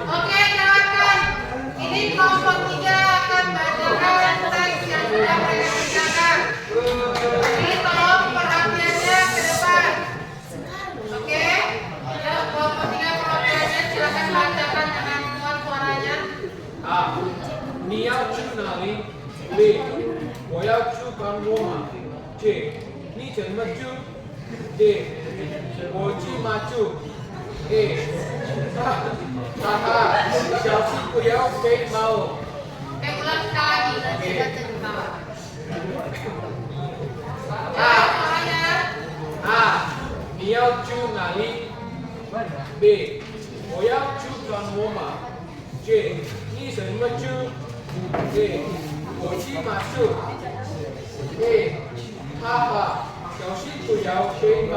Oke, silakan. Ini kelompok 3 akan bacakan teks yang sudah mereka kerjakan. Jadi tolong perhatiannya ke depan. Oke? Ya, kelompok 3 perhatiannya silakan bacakan dengan kuat suaranya. A. 你要去哪里 B. 我要去看罗马 C. 你怎么去 D. 我骑马去 E. 哈哈，小心不要飞毛。 Ulang sekali lagi. A. Suaranya. A. 你要去哪里 B. 我要去看罗马 C. 你怎么去 D. 我骑马去 E. 哈哈，小水狗。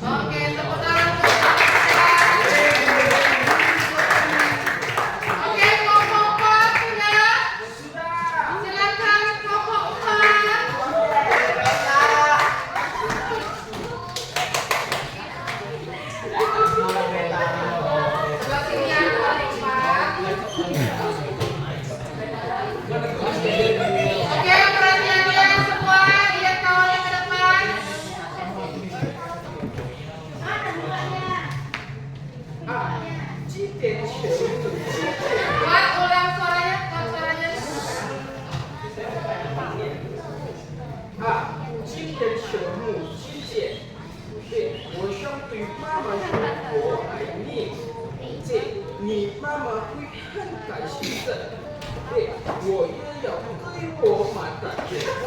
Oke, tepuk tangan untuk Oke, kelompok 4 sudah? Silakan kelompok 4. Sebelah sini ya, kelompok 4. Oke, perhatiannya semua, lihat kawannya ke depan. Buat ulang suaranya, ulang suaranya. 今天球目七件，对我想对妈妈说我爱你，这你妈妈会很开心的。对，我也要对我妈打电话。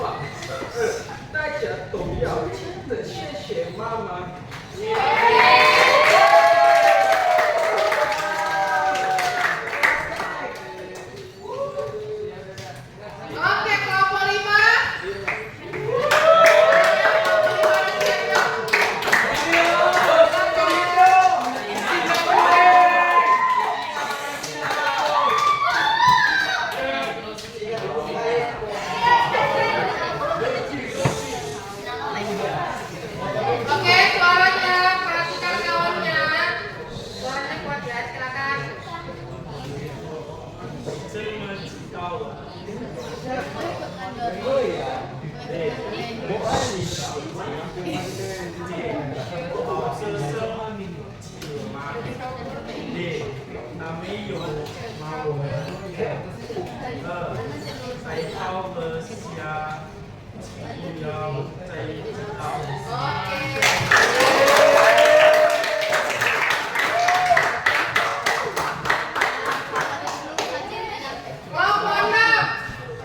大家都要记得谢谢妈妈。 Oke, kelompok 5. Oke, suaranya perhatikan kawannya. Suaranya kuat ya, silakan. ใส่เข้าเบอร์เสียผู้ยอมใจเรา Oke. Kelompok 6.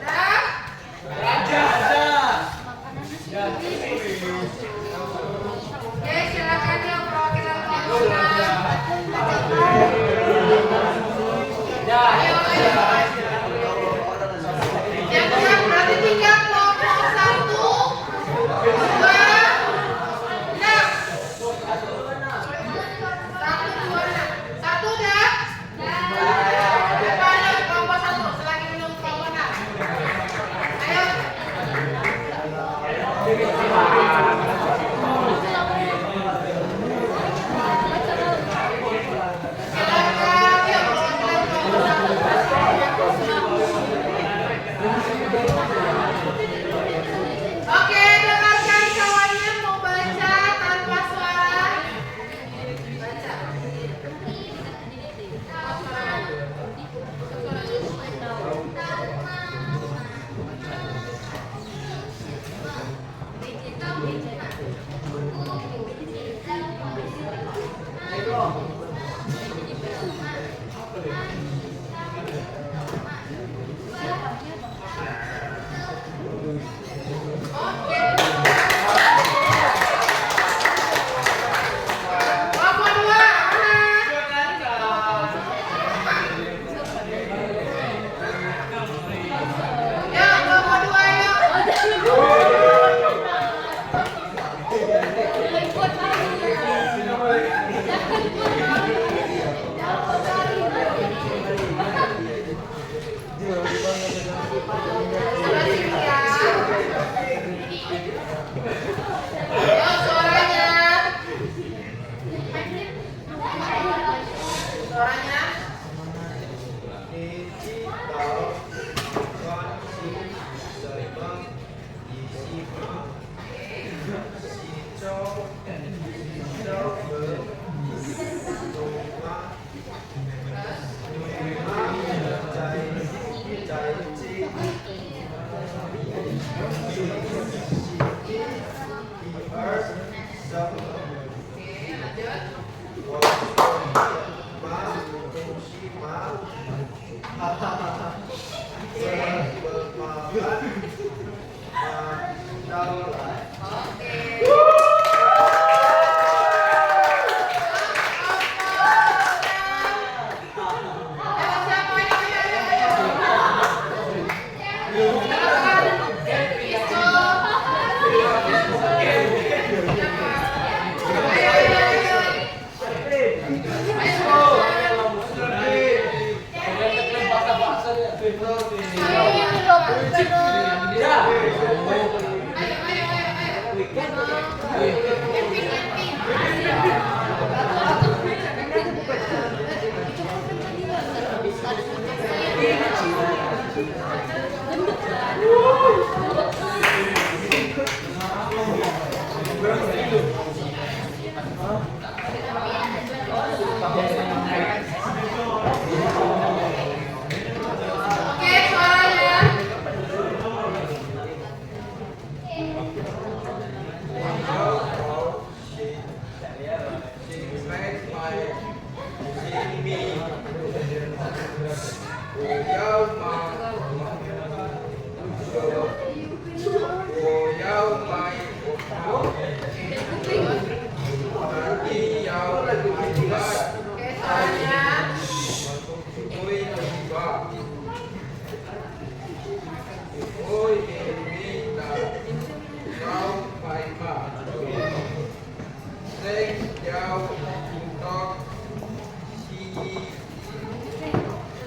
Udah? Oke, silakan yang perwakilan kelompok 6. Ayo, ayo. Yang menang berarti 3 kelompok 1, 2, 6. 1, 2, 6. 1 udah? Depan yang kelompok 1, selagi menunggu kelompok 6. Ayo. Silakan yang perwakilan kelompok 1. Oke, dengarkan kawannya mau baca tanpa suara. Baca. Oke. Kelompok 2, mana? Ya, kelompok 2 yuk. Sebelah sini ya. Yuk, suaranya. Suaranya. Oke, lanjut. Oke. Siapa ini? Silakan. Isko. Oke, suaranya. Oke, suaranya.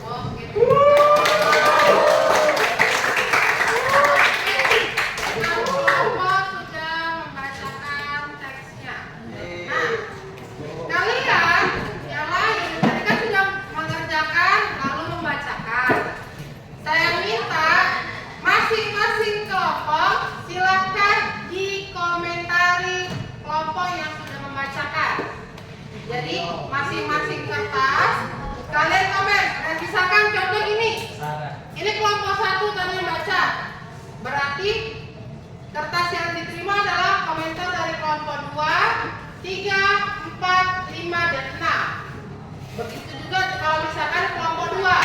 Oke. Kelompok sudah membacakan teksnya. Nah, kalian yang lain tadi kan sudah mengerjakan lalu membacakan. Saya minta masing-masing kelompok silakan dikomentari kelompok yang sudah membacakan. Jadi masing-masing kertas kalian komen. Misalkan contoh ini. Ini kelompok 1 tadi yang baca. Berarti kertas yang diterima adalah komentar dari kelompok 2, 3, 4, 5, dan 6. Begitu juga kalau misalkan kelompok 2.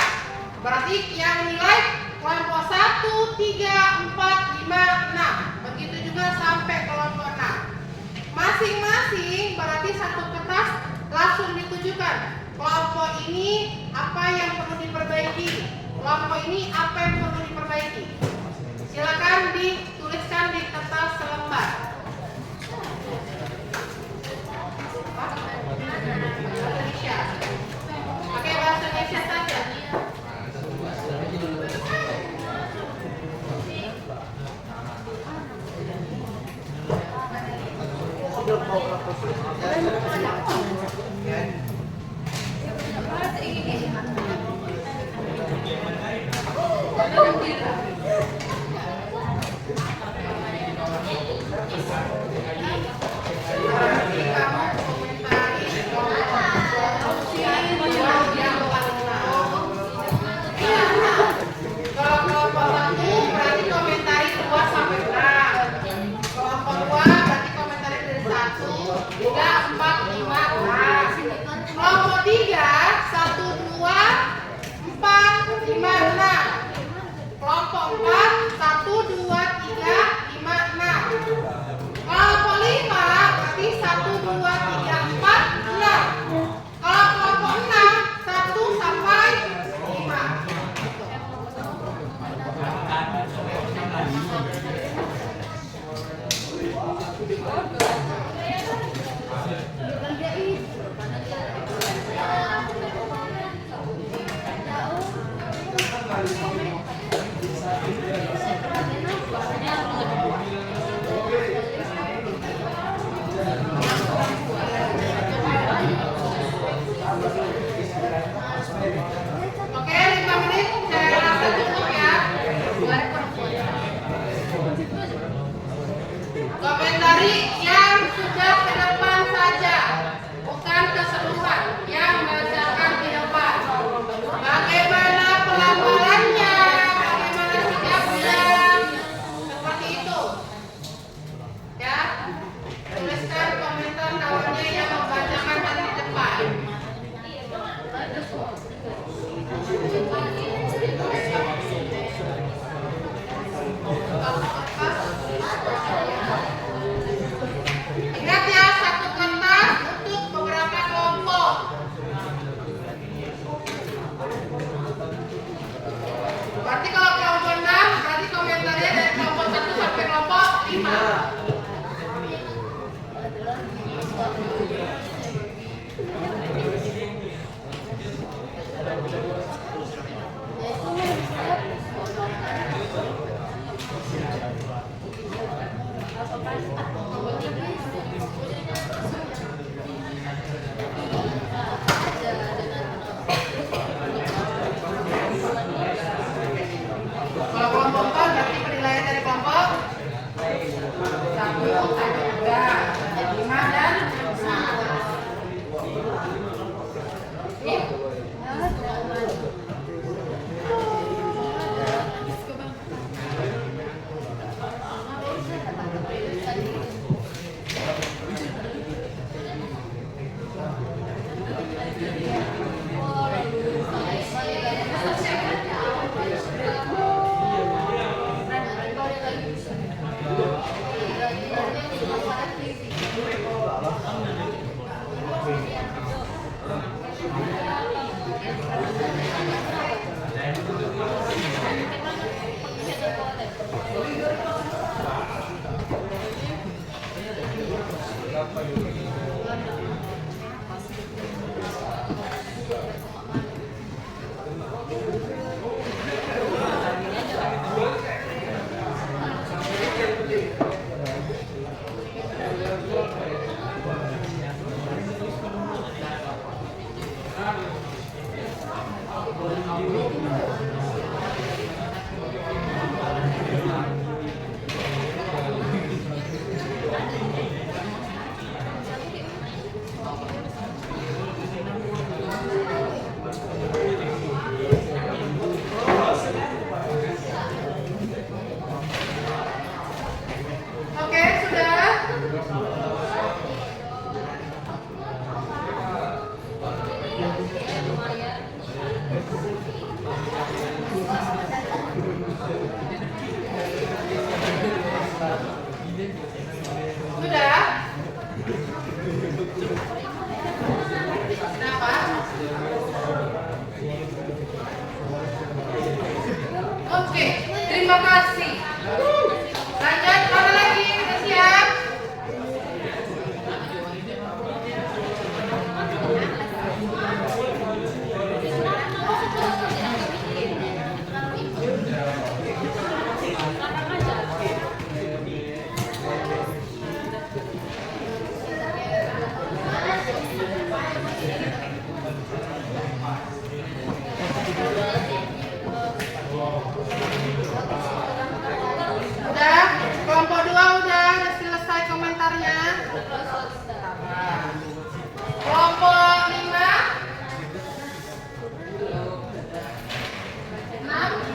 Berarti yang nilai kelompok 1, 3, 4, 5, 6. Begitu juga sampai kelompok 6. Masing-masing berarti satu kertas langsung ditujukan. Kelompok ini apa yang perlu diperbaiki. Kelompok ini apa yang perlu diperbaiki. Silakan dituliskan di kertas selembar. Bahasa Indonesia. Pakai bahasa Indonesia saja. Kelompok 3, 1, 2, 4, 5, 6. Kelompok 4, 1, 2, 3, 5, 6. Kelompok 5 berarti 1, 2, 3, 4, 6. Kalau kelompok 6, 1 sampai 5. Oke, 5 menit saya rasa cukup ya. Komentari yang sudah ke depan saja, bukan keseluruhan yang berdasarkan di depan. Bagaimana pelafalannya, bagaimana sikapnya, seperti itu. Ya, tuliskan komentar kawannya yang membacakan dari depan. Oke, sudah. Sudah. Kenapa? Oke, terima kasih. Lanjut, mana lagi? Udah siap? Udah, kelompok 2 udah selesai komentarnya. Kelompok 5 6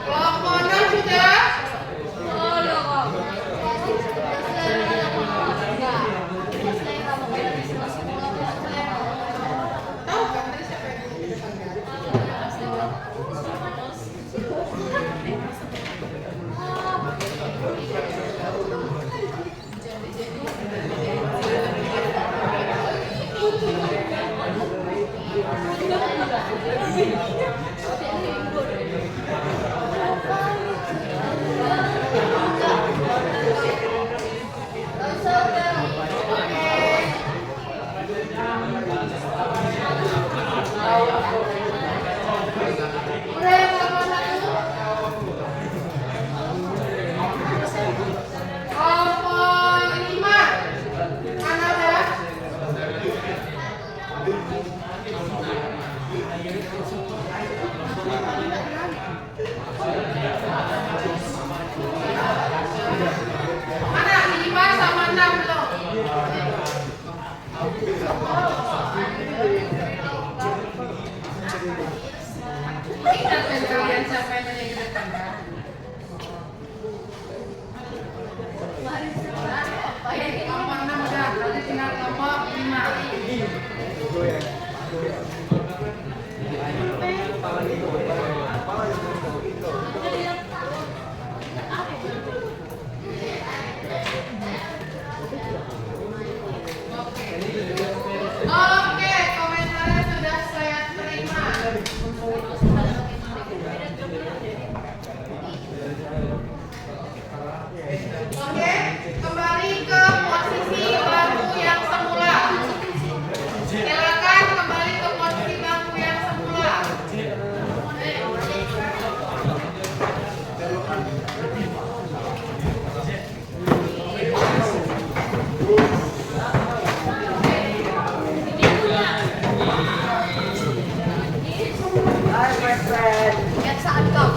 kelompok 6 sudah. Tahu kan tadi siapa yang di depannya? Udah yang kelompok 1. Kelompok 5 mana udah? kebiasaan kau.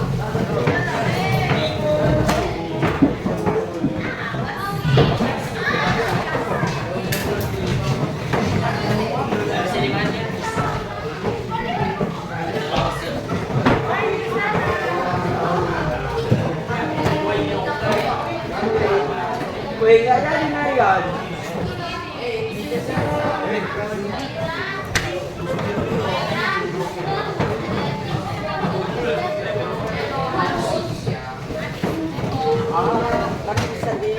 Wih, nggak jadi Nayan. Lagi bisa di.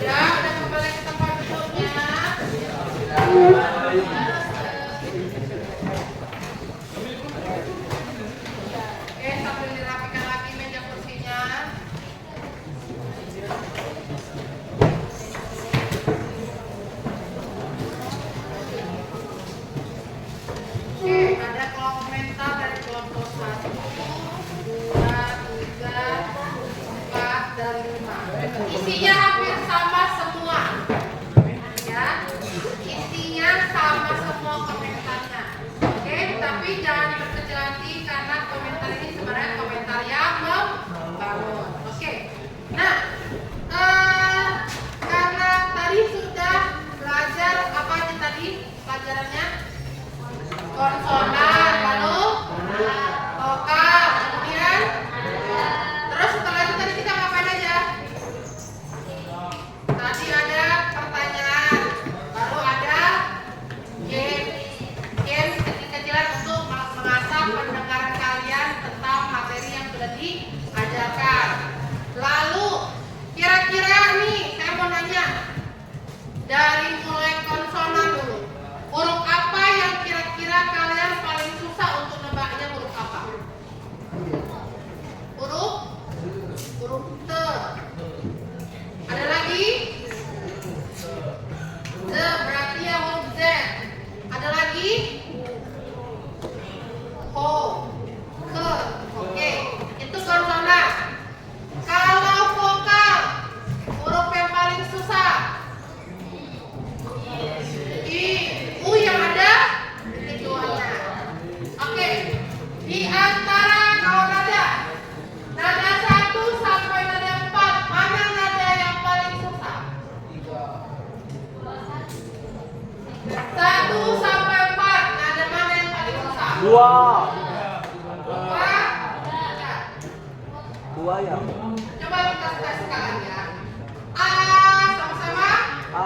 Ya, udah kembali ke tempat duduknya. Oke, sambil dirapikan lagi meja kursinya. Oke, ada komentar dari kelompok 1, 2, 3, 4, dan 5. Isinya hampir sama semua. Ya, isinya sama semua komentarnya. Oke, tapi jangan berkecil hati karena komentar ini sebenarnya komentar yang membangun. Oke, nah karena tadi sudah belajar apa aja tadi pelajarannya? Konsonan, lalu vokal, kemudian terus setelah itu tadi kita ngapain aja? Tadi ada pertanyaan, baru ada game kecil-kecilan untuk mengasah pendengaran kalian tentang materi yang sudah diajarkan. Lalu kira-kira nih saya mau nanya, dari mulai konsonan dulu, huruf apa yang kira-kira kalian paling susah untuk nebaknya? Huruf apa? Huruf T. Ada lagi? Z, berarti ya huruf Z. Ada lagi? Ho, ke. Oke, itu konsonan. Kalau vokal, huruf yang paling susah I, U yang ada titik duanya. Oke, di antara kalau nada 1 sampai nada 4, mana nada yang paling susah? 1 sampai 4, nada mana yang paling susah? Dua. Dua, tiga. Dua ya. Coba kita tes sekarang ya. A, sama-sama. A,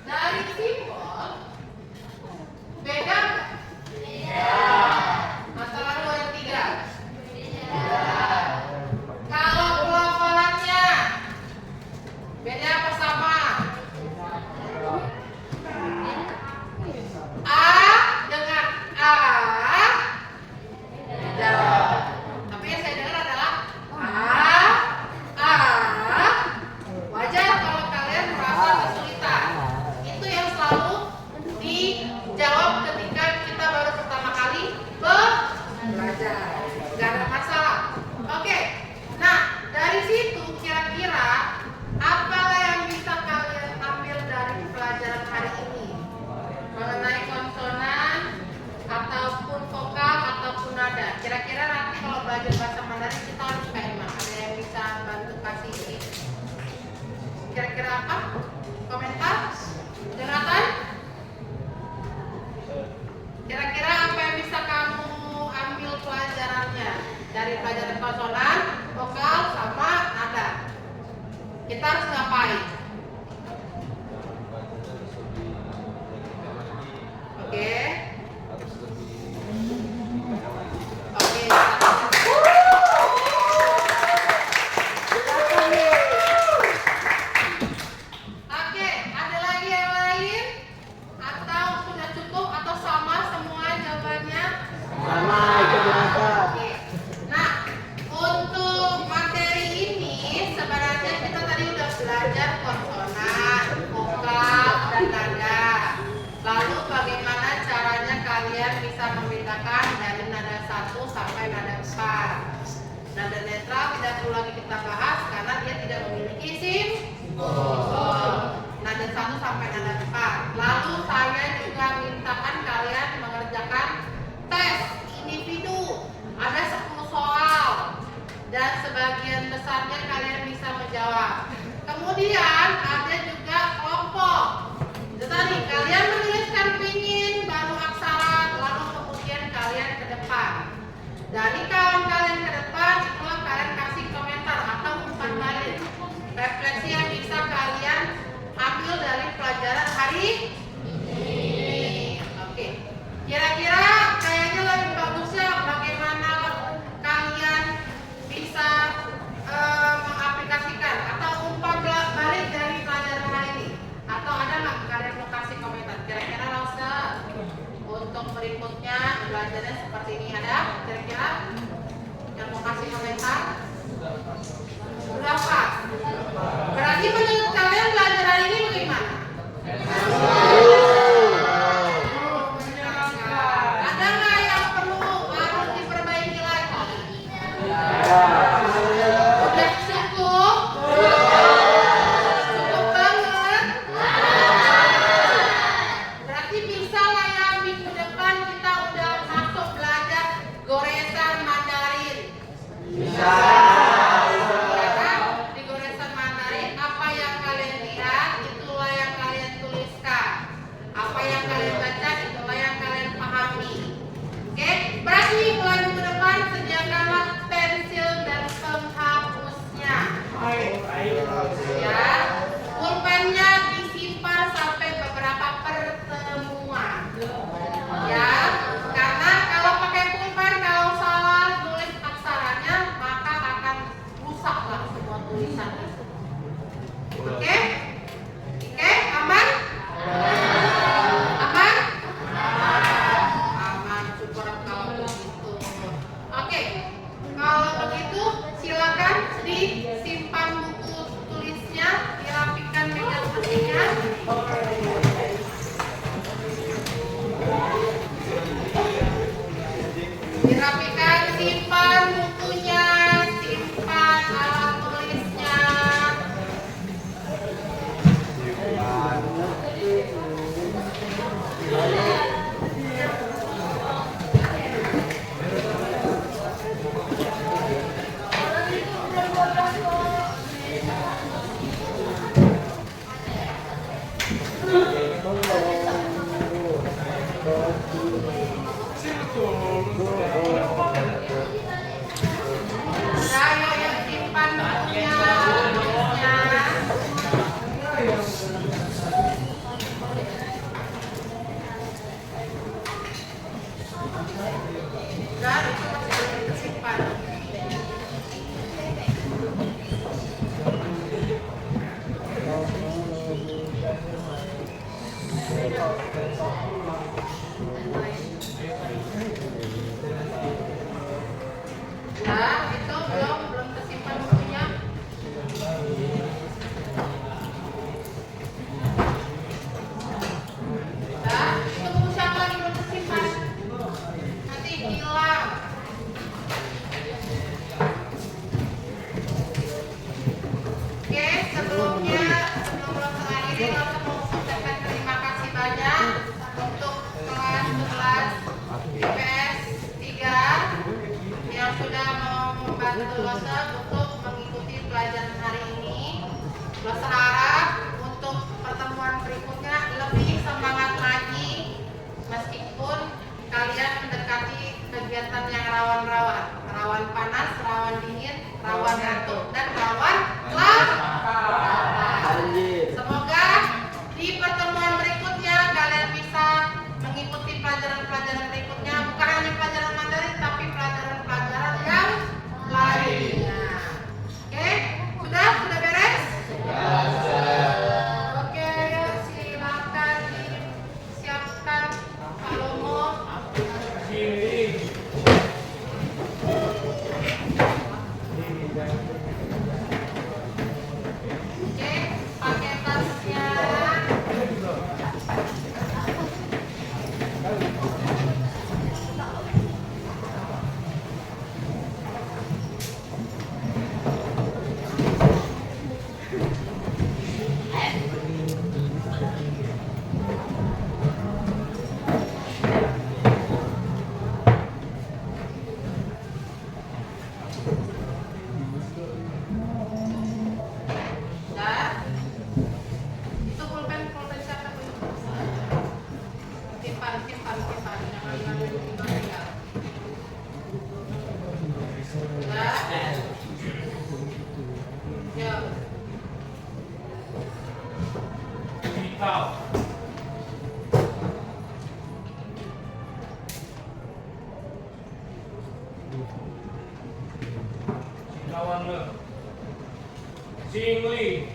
dari simbol beda nggak? Masalah 2 dan 3. Kalau pelafalannya beda apa sama? A dengan A beda. Tapi yang saya dengar adalah A. Wajar kalau kalian merasa kesulitan. Itu yang selalu dijawab ketika kita baru pertama kali belajar. Gak ada masalah. Oke. Nah, dari situ kira-kira apalah yang bisa kalian ambil dari pelajaran hari ini mengenai konsonan ataupun vokal ataupun nada. Kira-kira nanti kalau belajar bahasa Mandarin kita harus kayak gimana? Ada yang bisa bantu kasih tips? Kira-kira apa? Komentar? Jonathan? Kira-kira apa yang bisa kamu ambil pelajarannya dari pelajaran konsonan, vokal, sama nada? Kita harus ngapain? Oke. Oke. depan. Nada netral tidak perlu lagi kita bahas karena dia tidak memiliki simbol. Nada 1 sampai nada 4. Lalu saya juga mintakan kalian mengerjakan tes individu. Ada 10 soal dan sebagian besarnya kalian bisa menjawab. Kemudian ada juga kelompok. Itu tadi kalian menuliskan pinyin baru aksara, lalu kemudian kalian ke depan. Dari kawan kalian ke depan itulah kalian kasih komentar atau umpan balik. Refleksi yang bisa kalian ambil dari pelajaran hari ini. Oke. Kira-kira kayaknya lebih bagusnya bagaimana kalian bisa mengaplikasikan atau umpan balik dari pelajaran hari ini? Atau ada nggak kalian mau kasih komentar? Kira-kira Rosa untuk berikutnya belajarnya seperti ini ada? Kira-kira yang mau kasih komentar? Berapa? Berarti menurut kalian belajar hari ini bagaimana? Ada nggak yang perlu harus diperbaiki lagi? Udah cukup? Cukup banget? Berarti bisa lah ya minggu depan kita udah masuk belajar goresan Mandarin. Bisa. Ya kan? Di goresan Mandarin apa yang kalian lihat itulah yang kalian tuliskan. Apa yang kalian baca itulah yang kalian pahami. Oke? Berarti mulai minggu depan sediakanlah pensil dan penghapusnya. Ya, pulpennya disimpan sampai beberapa pertemuan. Ya, karena kalau pakai pulpen kalau salah nulis aksaranya maka akan rusaklah semua tulisan itu. Oke? Oke, aman? Aman? Aman, syukur kalau begitu. Oke, kalau begitu silakan disimpan buku tulisnya, dirapikan meja tulisnya. Dirapikan, simpan bukunya, simpan alat tulisnya. Ayo yang simpan bukunya, tulisnya. Dan itu masih disimpan. Nah, itu belum kesimpan bukunya. Nah, itu buku siapa lagi belum kesimpan? Nanti hilang. Oke, sebelum Rosa akhiri, Rosa mau mengucapkan terima kasih banyak untuk kelas 11 IPS 3 yang sudah membantu Rosa untuk mengikuti pelajaran hari ini. Rosa harap untuk pertemuan berikutnya lebih semangat lagi meskipun kalian mendekati kegiatan yang rawan panas, rawan dingin, rawan ngantuk, dan rawan lapar. Semoga di pertemuan berikutnya kalian bisa mengikuti pelajaran-pelajaran berikutnya, bukan hanya pelajaran Mandarin tapi pelajaran-pelajaran yang lainnya. Oke, sudah beres? Oke, silakan disiapkan Pak Lomo. Oke, pakai tasnya. Dan itu pulpen siapa tuh? Simpan. Jangan hilang ya. Dan ya. Vital. Lawan le. Sing Li.